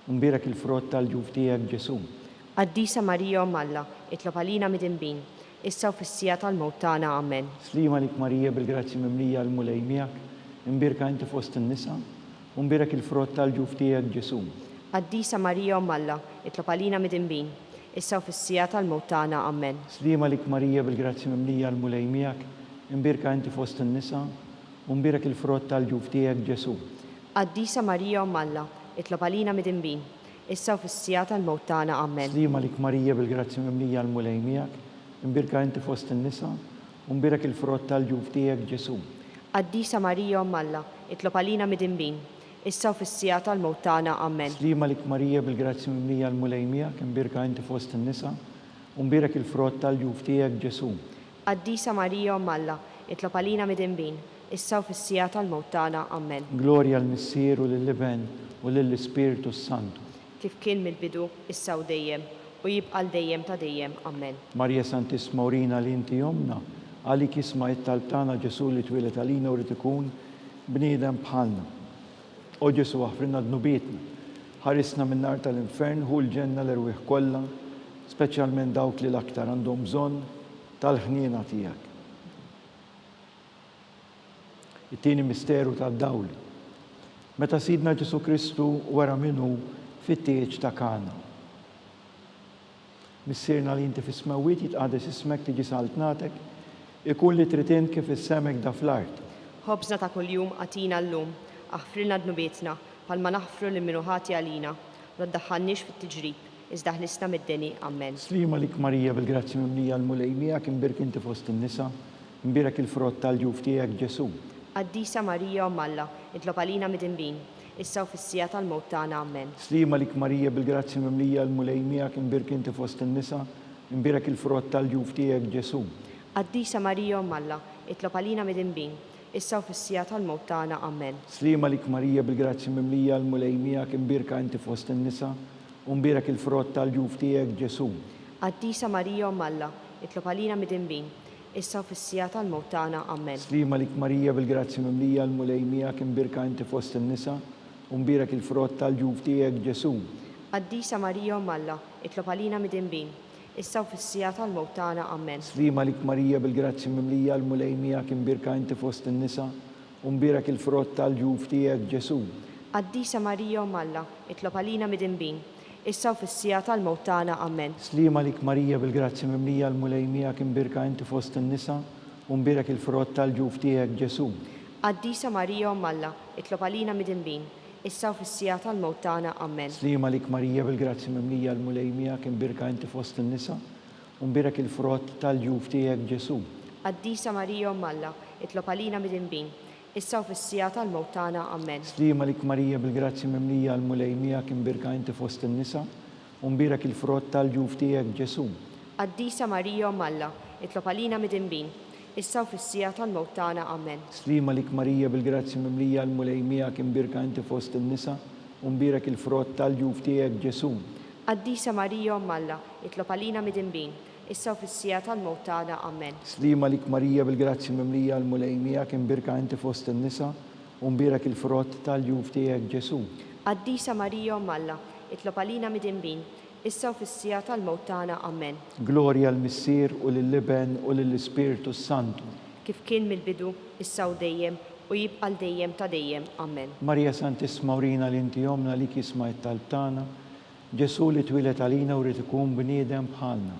u mbirek il-frott tal-ġuf tiegħek Ġesu. Qaddisa Marija Umm Alla, itlob għalina mid-inbin, issa u fis-sija tal-mewt tagħna. Amen. Slima lik Marija bil-grazzi mimlija l-mulej miegħek, imbirka inti fost in-nisa u mbirek il-frott tal-ġuf tiegħek Ġesu. Qaddisa Marija Umm Alla, itlob għalina mid-inbin, issa u fis-sija tal-mewt tagħna. Amen. Slima lik Marija bil-grazzi mimlija l-mulej miegħek, imbirka inti fost in-nisa u mbirek il-frott tal-ġuf tiegħek Ġesu. Qaddisa Marija Umm Alla, itlob għalina mid-inbin, issa u fis-sija tal-mewt tagħna. Amen. Slima lik Marija bil-grazzi mimlija l-mulej miegħek, imbirka inti fost in-nisa u mbirek il-frott tal-ġuf tiegħek Ġesu. Qaddisa Marija Umm Alla, itlob għalina mid-inbin, issa u fis-sija tal-mewt tagħna. Amen. Slima lik Marija bil-grazzi mimlija l-mulej miegħek, imbirka inti fost in-nisa u mbirek il-frott tal-ġuf tiegħek Ġesu. Qaddisa Marija Umm Alla, itlob għalina mid-inbin, issa u fis-sija tal-mewt tagħna. Amen. Glorja l-Missier u lill-Iben u lill-Ispiritu Santu. Kif kien mill-bidu, issa u dejjem, u jibqal dejjem ta' dejjem. Amen. Marja Santisma Urina li inti jomna, għalik isma' it-talb tagħna Ġesu li twilet għalina u rid ikun bniedem bħalna. O Ġesu aħfrinna d-nubietna, ħarisna min-nar tal-infern hu l-ġenna l-erwieħ kollha, speċjalment dawk li l-aktar għandhom bżonn tal-ħniena tiegħek. It-tieni misteru tad-dawl, Meta Sidna Ġesu Kristu wara minnu fit-tieġ ta' Kana. Missierna li inti fis-smawiet jitqades ismek tiġi saltnatek, ikun li trid kif issemek da fl-art. Ħobżna ta' kuljum għatina llum, aħfrilna dnubietna, palma naħfru li minnu ħati għalina, u ddaħħalniex fit-tiġrib, iżda ħlisna mid-deni, ammen. Slima lik Marija bil-grazzi mimlija l-mulejmija kien birk inti fost in-nisa, imbirek il-frott tal-ġuf tiegħek Ġesu. Qaddisa Marija Omm Alla, itlob għalina mid-inbin, issa u fis-sija tal-mewt tagħna, ammen. Slima lik Marija bil-grazzi mimlija l-mulejmija kien birk inti fost in-nisa, imbirek il-frott tal-ġuf tiegħek Ġesu. Qaddisa Marija Omm Alla, itlob għalina mid-inbin, issa u fis-sija tal-mewt tagħna, ammen. Slima lik Marija bil-grazzi mimlija l-mulejmija kien birka inti fost in-nisa, imbirek il-frott tal-ġuf tiegħek Ġesu. Qaddisa Marija Omm Alla, itlob għalina mid-inbin, issa u fis-sija tal-mewt tagħna, ammen. Slima lik Marija bil-grazzi mimlija l-mulejmija kien birka inti fost in-nisa, imbirek il-frott tal-ġuf tiegħek Ġesu. Qaddisa Marija Omm Alla, itlob għalina mid-inbin, issa u fis-sija tal-mewt tagħna, ammen. Slima lik Marija bil-grazzi mimlija l-mulejmija kien birka inti fost in-nisa, imbirek il-frott tal-ġuf tiegħek Ġesu. Qaddisa Marija Omm Alla, itlob għalina mid-inbin, issa u fis-sija tal-mewt tagħna, ammen. Slima lik Marija bil-grazzi mimlija l-mulejmija kien birka inti fost in-nisa, imbirek il-frott tal-ġuf tiegħek Ġesu. Qaddisa Marija Omm Alla, itlob għalina mid-inbin, issa u fis-sija tal-mewt tagħna, ammen. Slima lik Marija bil-grazzi mimlija l-mulejmija kien birka inti fost in-nisa, imbirek il-frott tal-ġuf tiegħek Ġesu. Qaddisa Marija Omm Alla, itlob għalina mid-inbin, issa u fis-sija tal-mewt tagħna, ammen. Slima lik Marija bil-grazzi mimlija l-mulejmija kien birka inti fost in-nisa, imbirek il-frott tal-ġuf tiegħek Ġesu. Qaddisa Marija Omm Alla, itlob għalina mid-inbin, issa u fis-sija tal-mewt tagħna, ammen. Slima lik Marija bil-grazzi mimlija l-mulejmija kien birka inti fost in-nisa, imbirek il-frott tal-ġuf tiegħek Ġesu. Qaddisa Marija Omm Alla, itlob għalina mid-inbin, issa u fis-sija tal-mewt tagħna, ammen. Slima lik Marija bil-grazzi mimlija l-mulejmija kien birka inti fost in-nisa, imbirek il-frott tal-ġuf tiegħek Ġesu. Qaddisa Marija Omm Alla, itlob għalina mid-inbin, issa u fis-sija tal-mewt tagħna, ammen. Glorja l-Missier u lill-Liben u lill-Ispiritu Santu. Kif kien mill-bidu, issa u dejjem, u jibqa' l-dejjem ta' dejjem, ammen. Marija Santissima urina li inti jomna li kisma it-talb tagħna, Ġesu li twilet għalina u rrid ikun bniedem bħalna.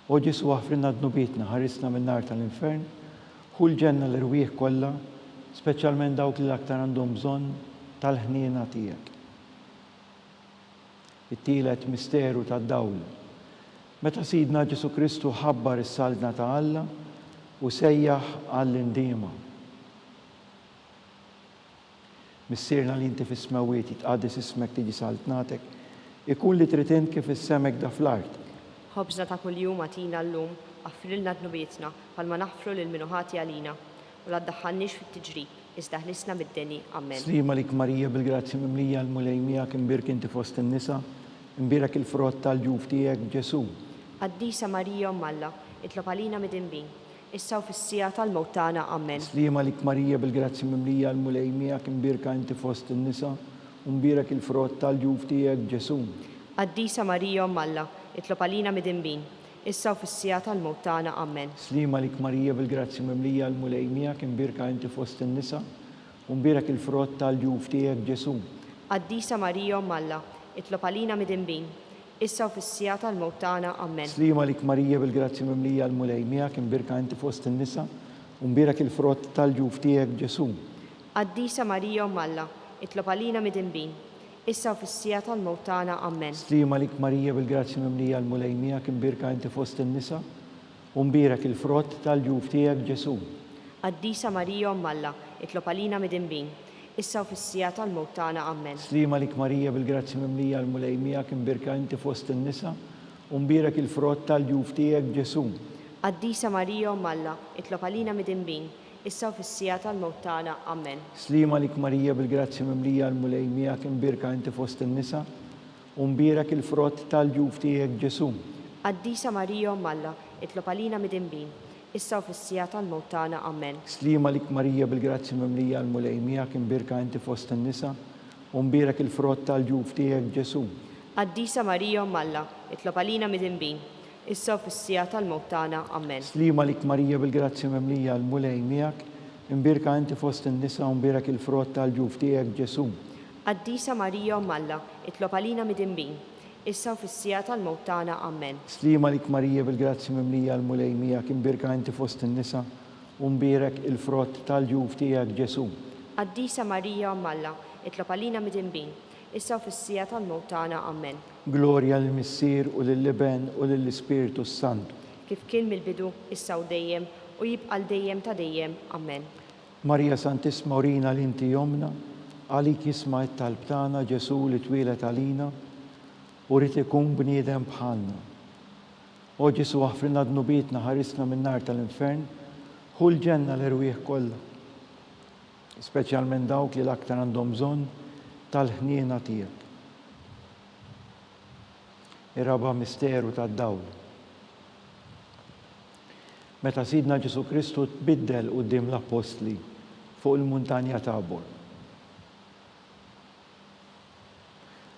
O Ġesu aħfrinna dnubietna ħarisna min-nar tal-infern, ħu l-ġenna l-irwieħ kollha, speċjalment dawk li l-aktar għandhom bżonn tal-ħniena tiegħek. It-tielet misteru tad-dawl. Meta Sidna Ġesu Kristu ħabbar is-saltna ta' Alla u sejjaħ għall-indiema. Missierna li inti fis-smawiet jitqaddis ismek tiġi saltnatek, ikun li trid int kif issemek da fl-art. Ħobżna ta' kuljum għatina llum, aħfrilna dnubietna, palma naħfru lil minnu ħati għalina, u la ddaħħalniex fit-tiġrib, iżda ħlisna mid-deni, ammen. Slima lik Marija bil-grazzi mimlija l-mulejmija kien birk inti fost in-nisa, imbirek il-frott tal-ġuf tiegħek Ġesu. Qaddisa Marija Omm Alla, itlob għalina mid-inbin, issa u fis-sija tal-mewt tagħna, ammen. Slima lik Marija bil-grazzi mimlija l-mulejmija kien birka inti fost in-nisa, imbirek il-frott tal-ġuf tiegħek Ġesu. Qaddisa Marija Omm Alla, itlob għalina mid-inbin, issa u fis-sija tal-mewt tagħna, ammen. Slima lik Marija bil-grazzi mimlija l-mulejmija kien birka inti fost in-nisa, imbirek il-frott tal-ġuf tiegħek Ġesu. Qaddisa Marija Omm Alla, itlob għalina mid-inbin, issa u fis-sija tal-mewt tagħna, ammen. Slima lik Marija bil-grazzi mimlija l-mulejmija kien birka inti fost in-nisa, imbirek il-frott tal-ġuf tiegħek Ġesu. Qaddisa Marija Omm Alla, itlob għalina mid-inbin, issa u fis-sija tal-mewt tagħna, ammen. Slima lik Marija bil-grazzi mimlija l-mulejmija kien birka inti fost in-nisa, imbirek il-frott tal-ġuf tiegħek Ġesu. Qaddisa Marija Omm Alla, itlob għalina mid-inbin, issa u fis-sija tal-mewt tagħna, ammen. Slima lik Marija bil-grazzi mimlija l-mulejmija kien birka inti fost in-nisa, imbirek il-frott tal-ġuf tiegħek Ġesu. Qaddisa Marija Omm Alla, itlob għalina mid-inbin, issa u fis-sija tal-mewt tagħna, ammen. Slima lik Marija bil-grazzi mimlija l-mulejmija kien birka inti fost in-nisa, imbirek il-frott tal-ġuf tiegħek Ġesu. Qaddisa Marija Omm Alla, itlob għalina mid-inbin, issa u fis-sija tal-mewt tagħna, ammen. Slima lik Marija bil-grazzi mimlija l-mulejmija kien birka inti fost in-nisa, imbirek il-frott tal-ġuf tiegħek Ġesu. Qaddisa Marija Omm Alla, itlob għalina mid-inbin, issa u fis-sija tal-mewt tagħna, ammen. Slima lik Marija bil-grazzi mimlija l-mulejmijak Imbirka inti fost in-nisa u mbirak il-frott tal-ġuf tiegħek Ġesu. Qaddisa Marija Umm Alla, itlob għalina mid-imbin, issa u fis-sija tal-mewt tagħna. Amen. Slima lik Marija bil-grazzi mimlija l-mulej miegħek, imbirka inti fost in-nisa u mbirak il-frott tal-ġuf tiegħek Ġesu. Qaddisa Marija Umm Alla, itlob għalina mid-imbin, issa u fis-sija tal-mewt tagħna. Amen. Glorja lill-Missier u lill-Liben u lill-Ispiritu Santu. Kif kien mill-bidu, issa u dejjem, u jibqa' dejjem ta' dejjem. Amen. Marija Santisma urina li inti jomna, għalik jisma' it-talb tagħna Ġesu li twilet għalina u rid ikun bniedem bħalna. O Ġesu aħfrilna dnubietna ħarisna min-nar tal-infern, ħu l-ġenna l-irwieħ kollha, speċjalment dawk li l-aktar għandhom bżonn tal-ħniena tiegħek. Ir-raba' misteru tad-dawl. Meta Sidna Ġesu Kristu tbiddel quddiem l-Apostli fuq il-Muntanja Tabor.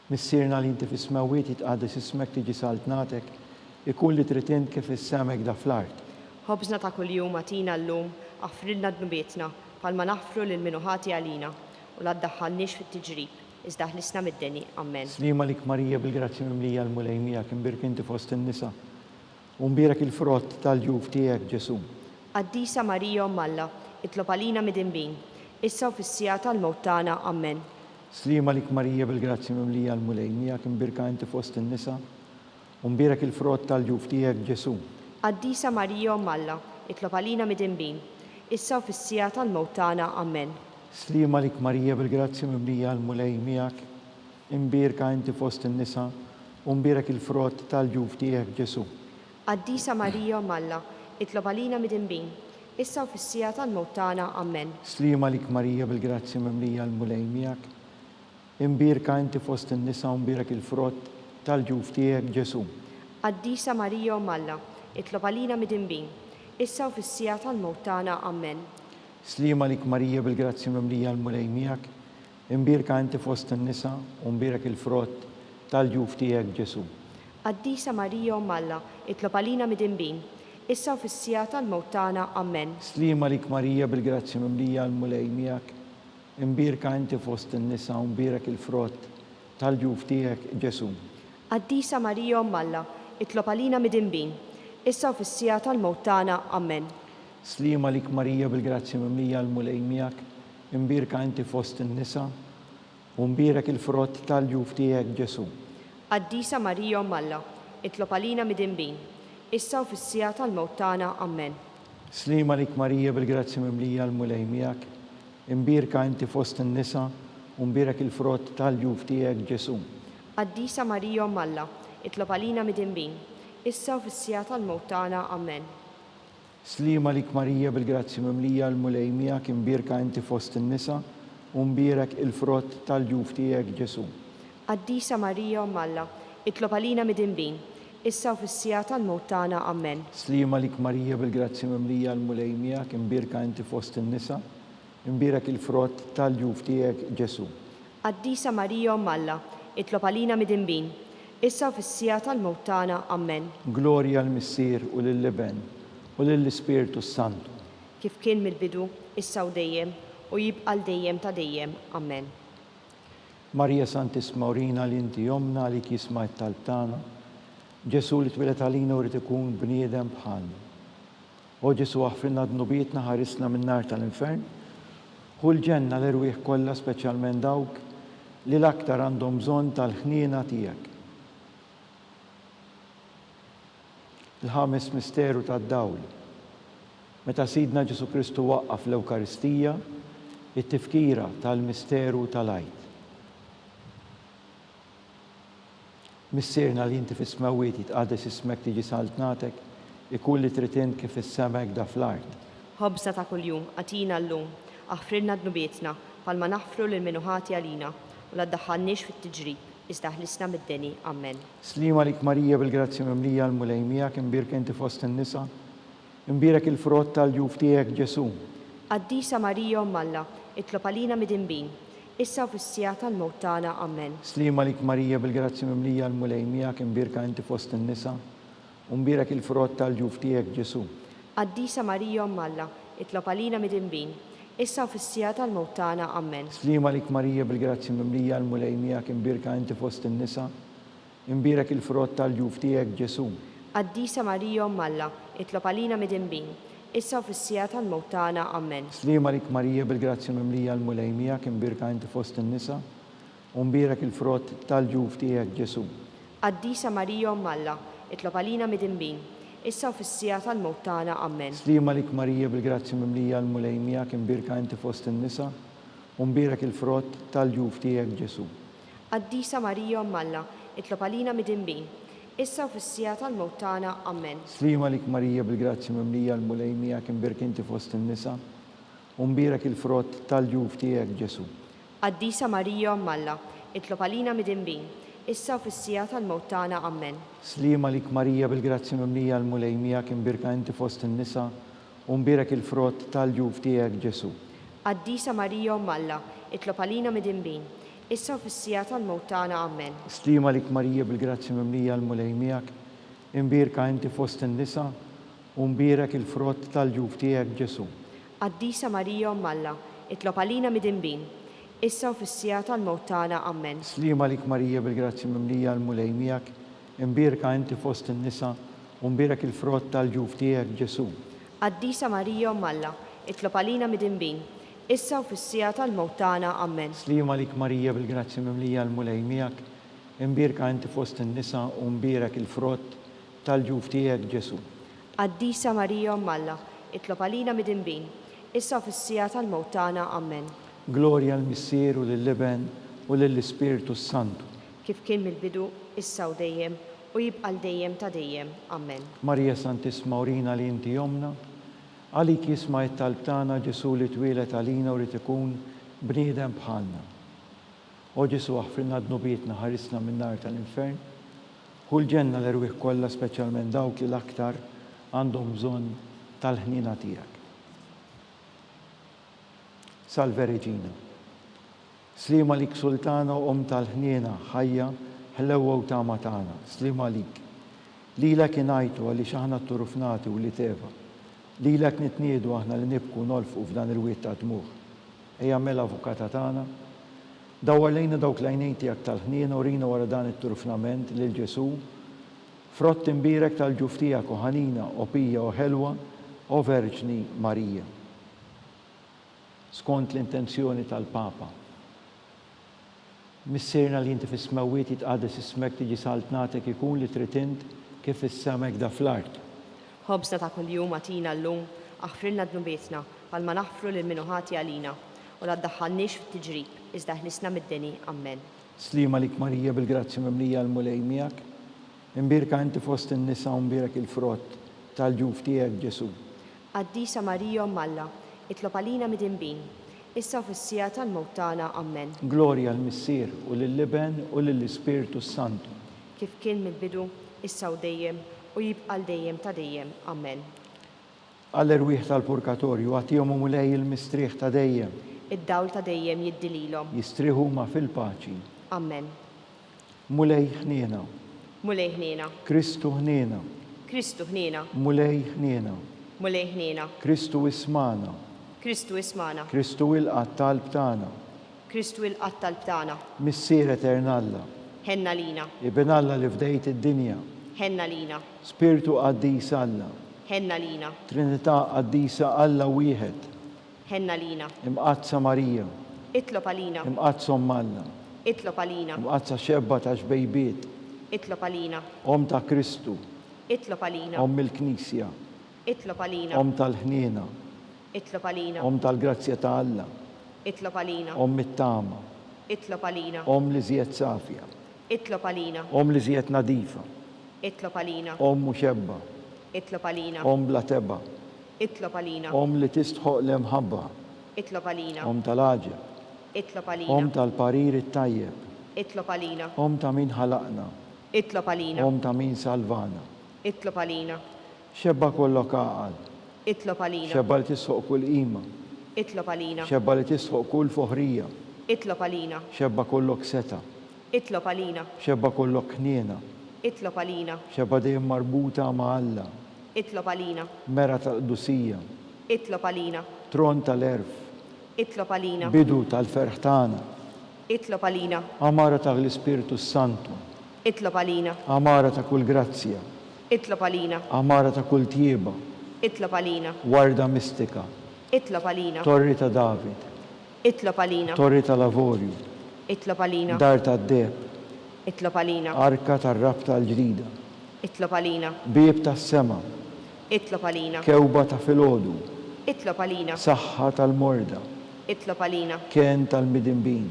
Missierna li inti fis-smawiet jitqaddis ismek tiġi saltnatek, ikun li trid int kif issemek da fl-art. Ħobżna ta' kuljum atina llum, aħfrilna dnubietna bħalma naħfru lil min hu ħati għalina u la ddaħħalniex fit-tiġrib, iżda ħlisna mid-deni. Amen. Slima lik Marija bil-grazzi mimlija l-mulej miegħek imbirk inti fost in-nisa u mbirek il-frott tal-ġuf tiegħek Ġesu. Qaddisa Marija Umm Alla, itlob għalina mid-imbin, issa u fis-sija tal-mewt tagħna. Amen. Slima lik Marija bil-grazzi mimlija l-mulej miegħek imbirka inti fost in-nisa u mbirek il-frott tal-ġuf tiegħek Ġesu. Qaddisa Marija Umm Alla, itlob għalina mid-imbin, issa u fis-sija tal-mewt tagħna. Amen. Slima lik Marija bil-grazzi mimlija l-mulej miegħek imbirka inti fost in-nisa u mbirek il-frott tal-ġuf tiegħek Ġesu. Qaddisa Marija Umm Alla, itlob għalina mid-imbin, issa u fis-sija tal-mewt tagħna. Amen. Slima lik Marija bil-grazzi mimlija l-mulej miegħek, imbirka inti fost in-nisa u mbirek il-frott tal-ġuf tiegħek Ġesu. Qaddisa Marija Umm Alla, itlob għalina mid-imbin, issa u fis-sija tal-mewt tagħna. Amen. Slima lik Marija bil-grazzi mimlija l-mulej miegħek, imbirka inti fost in-nisa u mbirek il-frott tal-ġuf tiegħek Ġesu. Qaddisa Marija Umm Alla, itlob għalina mid-imbin, issa u fis-sija tal-mewt tagħna. Amen. Slima lik Marija bil-grazzi mimlija l-mulej miegħek, imbirka inti fost in-nisa u mbirek il-frott tal-ġuf tiegħek Ġesu. Qaddisa Marija Umm Alla, itlob għalina mid-imbin, issa u fis-sija tal-mewt tagħna. Amen. Slima lik Marija bil-grazzi mimlija l-mulej miegħek, imbirka inti fost in-nisa u mbirek il-frott tal-ġuf tiegħek Ġesu. Qaddisa Marija Umm Alla, itlob għalina mid-imbin, issa u fis-sija tal-mewt tagħna. Amen. Slima lik Marija bil-grazzi mimlija l-mulej miegħek, imbirka inti fost in-nisa u mbirek il-frott tal-ġuf tiegħek Ġesu. Qaddisa Marija Umm Alla, itlob għalina mid-imbin, issa u fis-sija tal-mewt tagħna. Amen. Slima lik Marija bil-grazzi mimlija l-mulej miegħek, imbirka inti fost in-nisa u mbirek il-frott tal-ġuf tiegħek Ġesu. Qaddisa Marija Umm Alla, itlob għalina mid-imbin, issa u fis-sija tal-mewt tagħna. Amen. Slima lik Marija bil-grazzi mimlija l-mulej miegħek, imbirka inti fost in-nisa, imbirek il-frott tal-ġuf tiegħek Ġesu. Qaddisa Marija Umm Alla, itlob għalina mid-imbin, issa u fis-sija tal-mewt tagħna. Amen. Glorja l-Missier u lill-Liben u lill-Ispiritu Santu. Kif kien mill-bidu, issa u dejjem, u jibqa' dejjem ta' dejjem. Amen. Marija Santisma urina li inti jomna għalik jisma' it-talb tagħna, Ġesu li twilet għalina u rid ikun bniedem bħalna. O Ġesu aħfrilna dnubietna ħarisna min-nar tal-infern, ħu l-ġenna l-irwieħ kollha speċjalment dawk li l-aktar għandhom bżonn tal-ħniena tiegħek. Il-ħames misteru tad-dawl. Meta Sidna Ġesu Kristu waqqaf l-Ewkaristija, it-tifkira tal-misteru tal-għajt. Missierna li inti fis-smawiet jitqaddis ismek tiġi saltnatek, ikun li trid int kif issemek da fl-art. Ħobżna ta' kuljum atina llum, aħfrilna dnubietna bħalma naħfru lil min hu ħati għalina u la ddaħħalniex fit-tiġrib, iżda ħlisna mid-deni. Amen. Slima lik Marija bil-grazzi mimlija l-mulej miegħek, imbirek inti fost in-nisa, imbirek il-frott tal-ġuf tiegħek Ġesu. Qaddisa Marija Umm Alla, itlob għalina mid-imbin, issa u fis-sija tal-mewt tagħna. Amen. Slima lik Marija bil-grazzi mimlija l-mulej miegħek, imbirka inti fost in-nisa u mbirek il-frott tal-ġuf tiegħek Ġesu. Qaddisa Marija Umm Alla, itlob għalina mid-imbin, issa u fis-sija tal-mewt tagħna. Amen. Slima lik Marija bil-grazzi mimlija l-mulej miegħek imbirka inti fost in-nisa, imbirek il-frott tal-ġuf tiegħek Ġesu. Qaddisa Marija Omm Alla, itlob għalina midinbin, issa u fis-sija tal-mewt tagħna. Amen. Slima lik Marija bil-grazzi mimlija l-mulej miegħek imbirka inti fost in-nisa, imbirek il-frott tal-ġuf tiegħek Ġesu. Qaddisa Marija Omm Alla, itlob għalina midinbin, issa u fis-sija tal-mewt tagħna. Amen. Slima lik Marija bil-grazzi mimlija l-mulej miegħek imbirka inti fost in-nisa, imbirek il-frott tal-ġuf tiegħek Ġesu. Qaddisa Marija Omm Alla, itlob għalina midinbin, issa u fis-sija tal-mewt tagħna. Amen. Slima lik Marija bil-grazzi mimlija l-mulej miegħek imbirk inti fost in-nisa, imbirek il-frott tal-ġuf tiegħek Ġesu. Qaddisa Marija Omm Alla, itlob għalina midinbin, issa u fis-sija tal-mewt tagħna. Amen. Slima lik Marija bil-grazzi mimlija l-mulej miegħek imbirka inti fost in-nisa, imbirek il-frott tal-ġuf tiegħek Ġesu. Qaddisa Marija Omm Alla, itlob għalina midinbin, issa u fis-sija tal-mewt tagħna. Amen. Slima lik Marija bil-grazzi mimlija l-mulej miegħek imbirka inti fost in-nisa, imbirek il-frott tal-ġuf tiegħek Ġesu. Qaddisa Marija Omm Alla, itlob għalina midinbin, issa u fis-sija tal-mewt tagħna. Amen. Slima lik Marija bil-grazzi mimlija l-mulej miegħek imbirka inti fost in-nisa, imbirek il-frott tal-ġuf tiegħek Ġesu. Qaddisa Marija Omm Alla, itlob għalina midinbin, issa u fis-sija tal-mewt tagħna. Amen. Slima lik Marija bil-grazzi mimlija l-mulej miegħek imbirka inti fost in-nisa, imbirek il-frott tal-ġuf tiegħek Ġesu. Qaddisa Marija Omm Alla, itlob għalina midinbin, issa u fis-sija tal-mewt tagħna. Amen. Glorja l-Missier u lill-Iben u lill-Ispiritu Santu. Kif kien mill-bidu, issa u dejjem, u jibqa' dejjem ta' dejjem. Amen. Marija Santisma urina li inti jomna, għalik jisma' it-talb tagħna Ġesu li twieled għalina u li tkun bniedem bħalna. O Ġesu aħfrilna dnubietna ħarisna min-nar tal-infern, u l-ġenna l-erwieħ kollha speċjalment dawk li l-aktar għandhom bżonn tal-ħnina tiegħek. Salve Reġina. Slima lik Sultana Om tal-ħniena ħajja ħlewwa u tama tagħna. Slima lik. Lilek ingħajtu għaliex aħna turufnati u li teva. Lilek nitniedu aħna li nibku nolfqu f'dan il-wiet ta' dmuħ. Ejja mela avukata tagħna. Dawwar lejna dawk l-għajnejn tiegħek tal-ħniena u rina wara dan it-turufnament lil Ġesu. Frott imbirek tal-ġuf tiegħek u ħanina u pija u ħelwa u Verġni Marija. Skont l-intenzjoni tal-Papa. Missierna li inti fis-smewwiet jitqaddes ismek tiġi saltnatek ikun li trid int kif is-semek da fl-art. Ħobżna ta' kuljum għatina llum, aħfrilna dnubietna bħalma naħfru lil min ħati għalina u la ddaħħalniex fit-tiġrib, iżda ħlisna mid-deni. Amen. Slima lik Marija bil-grazzi mimlija l-mulej miegħek, imbirka inti fost in-nisa u imbirek il-frott tal-ġuf tiegħek Ġesu. Qaddisa Marija Omm Alla, itlob għalina midinbin, issa u fis-sija tal-mewt tagħna. Amen. Glorja l-Missier u lill-Iben u lill-Ispiritu Santu. Kif kien mill-bidu, issa u dejjem, u jibqa' dejjem ta' dejjem. Amen. Għall-erwieħ tal-purgatorju għatihom mulej il-mistrieħ ta' dejjem. Id-dawl ta' dejjem jiddililhom. Jistrieħu ma fil-paċi. Amen. Mulej ħniena. Mulej ħniena. Kristu ħniena. Kristu ħniena. Mulej ħniena. Mulej ħniena. Kristu ismana. Kristu ismana. Kristu il-qatt talb tagħna. Kristu il-qatt talb tagħna. Missier eternalla. Ħenna lina. Ibn Alla li fdejt id-dinja. Ħenna lina. Spiritu qaddis Alla. Ħenna lina. Trinità qaddisa Alla wieħed. Ħenna lina. Imqazza Marija. Itlob għalina. Imqazza Omm Alla. Itlob għalina. Imqazza xebba ta' xbejbiet. Itlob għalina. Om ta' Kristu. Itlob għalina. Om il-Knisja. Itlob għalina. Om tal-ħniena. Itlob għalina. Om tal-grazzja ta' Alla. Itlob għalina. Om it-tama. Itlob għalina. Om li żjed safja. Itlob għalina. Om li żjed nadifa. Itlob għalina. Om muxebba. Itlob għalina. Om bla teba. Itlob għalina. Om li tistħoq l-imħabba. Itlob għalina. Om tal-aġeb. Itlob Om għalina. tal-parir it-tajjeb. Itlob għalina. Om ta' min ħalaqna. Itlob għalina. Om ta' min salvana. Itlob għalina. Xebba kollok għaqal. Itlob għalina. Xebba li tisħoq kull qima. Itlob għalina. Xebba li tisħoq kull foħrija. Itlob għalina. Xebba kollok seta. Itlob għalina. Xebba kollok ħniena. Itlob għalina. Xebba dejjem marbuta ma' Alla. Itlob għalina. Mera tal-qdusija. Itlob għalina. Tron tal-erf. Itlob għalina. bidu tal-ferħ tagħna, Itlob għalina. amara ta' l-Ispiritu Santu, Itlob għalina. amara ta' kull grazzja, Itlob għalina. amara ta' kull tjieba, Itlob għalina. warda mistika, Itlob għalina. torri ta' David, Itlob għalina. torri ta' lavorju, Itlob għalina. dar ta' deb, Itlob għalina. arka tar-rab tal-ġdida, Itlob għalina. bieb tas-sema, Itlob għalina. kewba ta' filgħodu, Itlob għalina. saħħa tal-morda, Itlob għalina. kien tal-midinbin,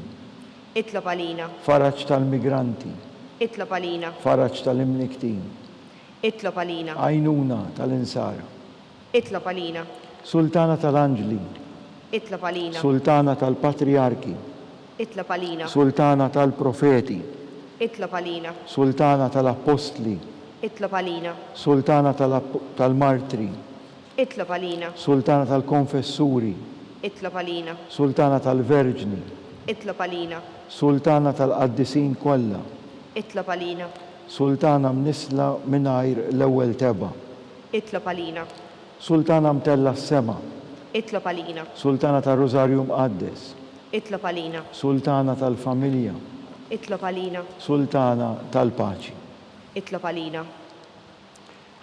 Itlob għalina. faraġġ tal-migranti, Itlob għalina. faraġġ tal-imniktin, Itlob għalina. għajnuna tal-insara, Itlob għalina. sultana tal-anġli, Itlob għalina. sultana tal-patriarki, Itlob għalina. sultana tal-profeti, Itlob għalina. sultana tal-apostli, Itlob għalina. sultana tal-martri, Itlob għalina. sultana tal-konfessuri, Itlob għalina. sultana tal-verġni, Itlob għalina. sultana tal-qaddisin kollha, Itlob għalina. sultana mnisla mingħajr l-ewwel teba, Itlob għalina. sultana mtella s-sema, Itlob għalina. sultana tal-Rożarju Mqaddes, Itlob għalina. sultana tal-familja, Itlob għalina. sultana tal-paċi. Itlob għalina.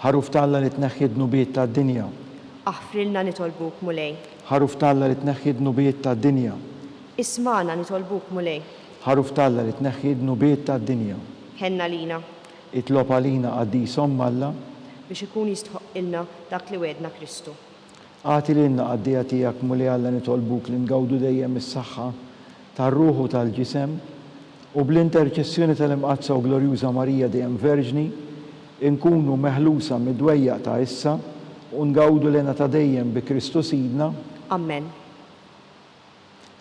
Ħaruf talla li tneħħi d-nubiet tad-dinja, Aħfrilna nitolbuk mulej. ħaruf talla li tneħħi d-nubiet tad-dinja, Ismana nitolbuk mulej. ħaruf talla li tneħħi d-nubiet tad-dinja. Ħenna lina Itlob għalina għaddisom Alla, biex ikun jistħoq ilna dak li wedna Kristu. għati l-inna għaddija tijak muli Alla nitolbuk li ngawdu dejjem is-saħħa tar-ruħu tal-ġisem u bl-interċessjoni tal-imqazza u glorjuża Marija dejjem Verġni inkunu meħlusa mid-dwejjaq ta' issa u ngawdu lena ta' dejjem bi Kristu Sidna. Amen.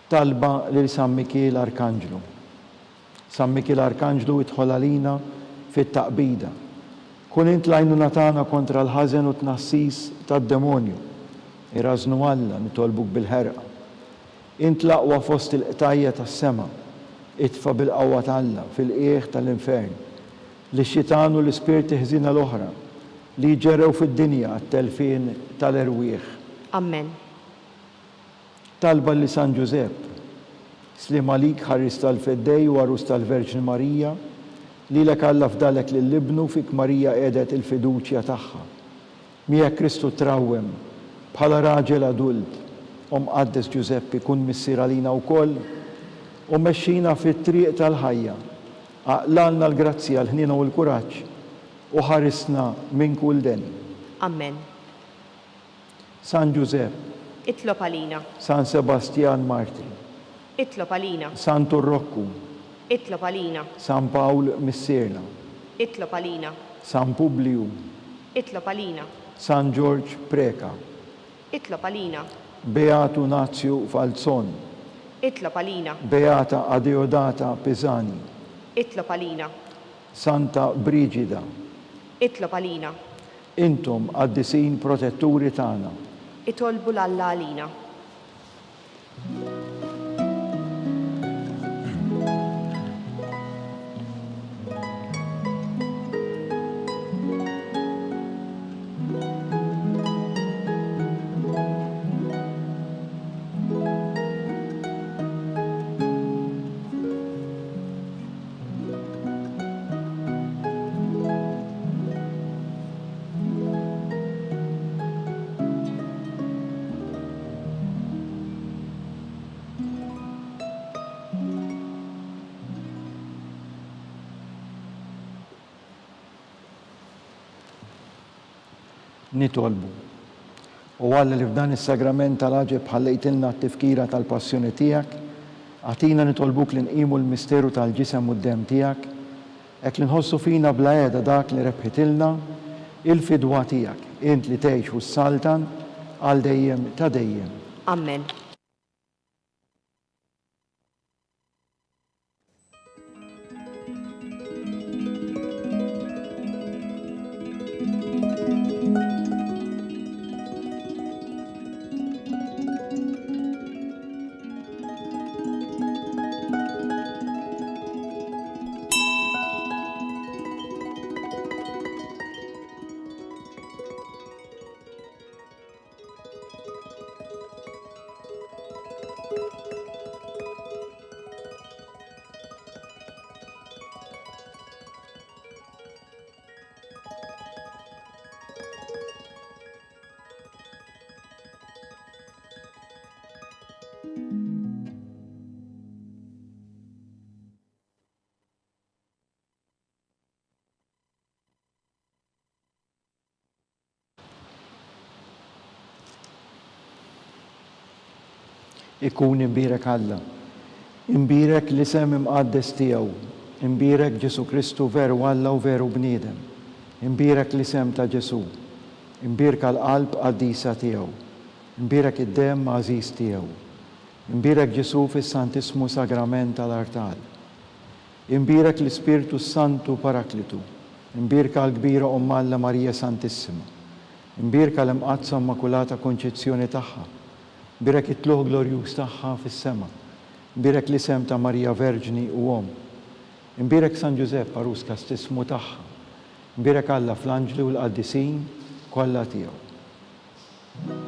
Talba lil San Mikiel Arkanġlu. San Mikiel Arkanġlu idħol għalina fit-taqbida. Kun int l-għajnuna tagħna kontra l-ħażen u tnassis tad-demonju. Irażnu Alla nitolbuk bil-ħerqa. Int l-aqwa fost il-qtajja tas-sema. Itfa bil-qawwa tal-Alla fil-qiegħ tal-infern. Li x-xitan u l-ispirti ħżina l-oħra li ġerew fid-dinja għat-telfien tal-erwieħ. Amen. Talba li San Giusepp, slim għalik ħaris tal-feddej u għarus tal-Verġni Marija, li l Alla fdalek l-libnu fik Marija edet il-fiduċja tagħha. Mija Kristu trawwem bħala raġel adult, Qaddes Giuseppe kun missir għalina wkoll u mexxina fit-triq tal-ħajja. Aqlalna l-grazzja l-ħnina u l-kuraġġ u ħarisna minn kull deni. Amen. San Giuseppe, Itlob għalina. San Sebastian Martri, Itlob għalina. San Turrokku, Itlob għalina. San Pawl Missirna, Itlob għalina. San Publiu, Itlob għalina. San George Preka, Itlob għalina. Beatu Nazio Falzon, Itlob għalina. Beata Adeodata Pisani, Itlob għalina. Santa Brigida. Itlob għalina. Intom għaddisin protetturi tagħna. Itolbu l-Alla għalina. Nitolbu. U Alla li f'dan is-sagrament tal-ħaġeb ħallejtilna t-tifkira tal-passjoni tiegħek, għatina nitolbuk li nqimu l-misteru tal-ġisem u d-dem tiegħek, hekk li nħossu fina bla qiegħda dak li rebħitilna il-fidwa tiegħek, int li tgħix u s-saltan għal dejjem ta' dejjem. Amen. ikun imbirek Alla. Imbirek l-isem imqaddes tiegħu. Imbirek Ġesu Kristu veru Alla u veru bniedem. Imbirek l-isem ta' Ġesu. Imbirka l-qalb qaddisa tiegħu. Imbirek id-dem għażiż tiegħu. Imbirek Ġesu fis-Santismu Sagrament tal-Artal. Imbirek l-Ispiritu Santu Paraklitu. Imbirka l-kbira Alla Marija Santissima. Imbirka l-imqazza Immakulata Konċezzjoni tagħha. Imbirek it-tluħ glorjuż tagħha fis-sema. Imbirek l-isem ta' Marija Verġni u Om. Imbirek San Ġusepp Arus kastismu tagħha. Imbirek Alla fl-anġli u l-qaddisin kollha tiegħu.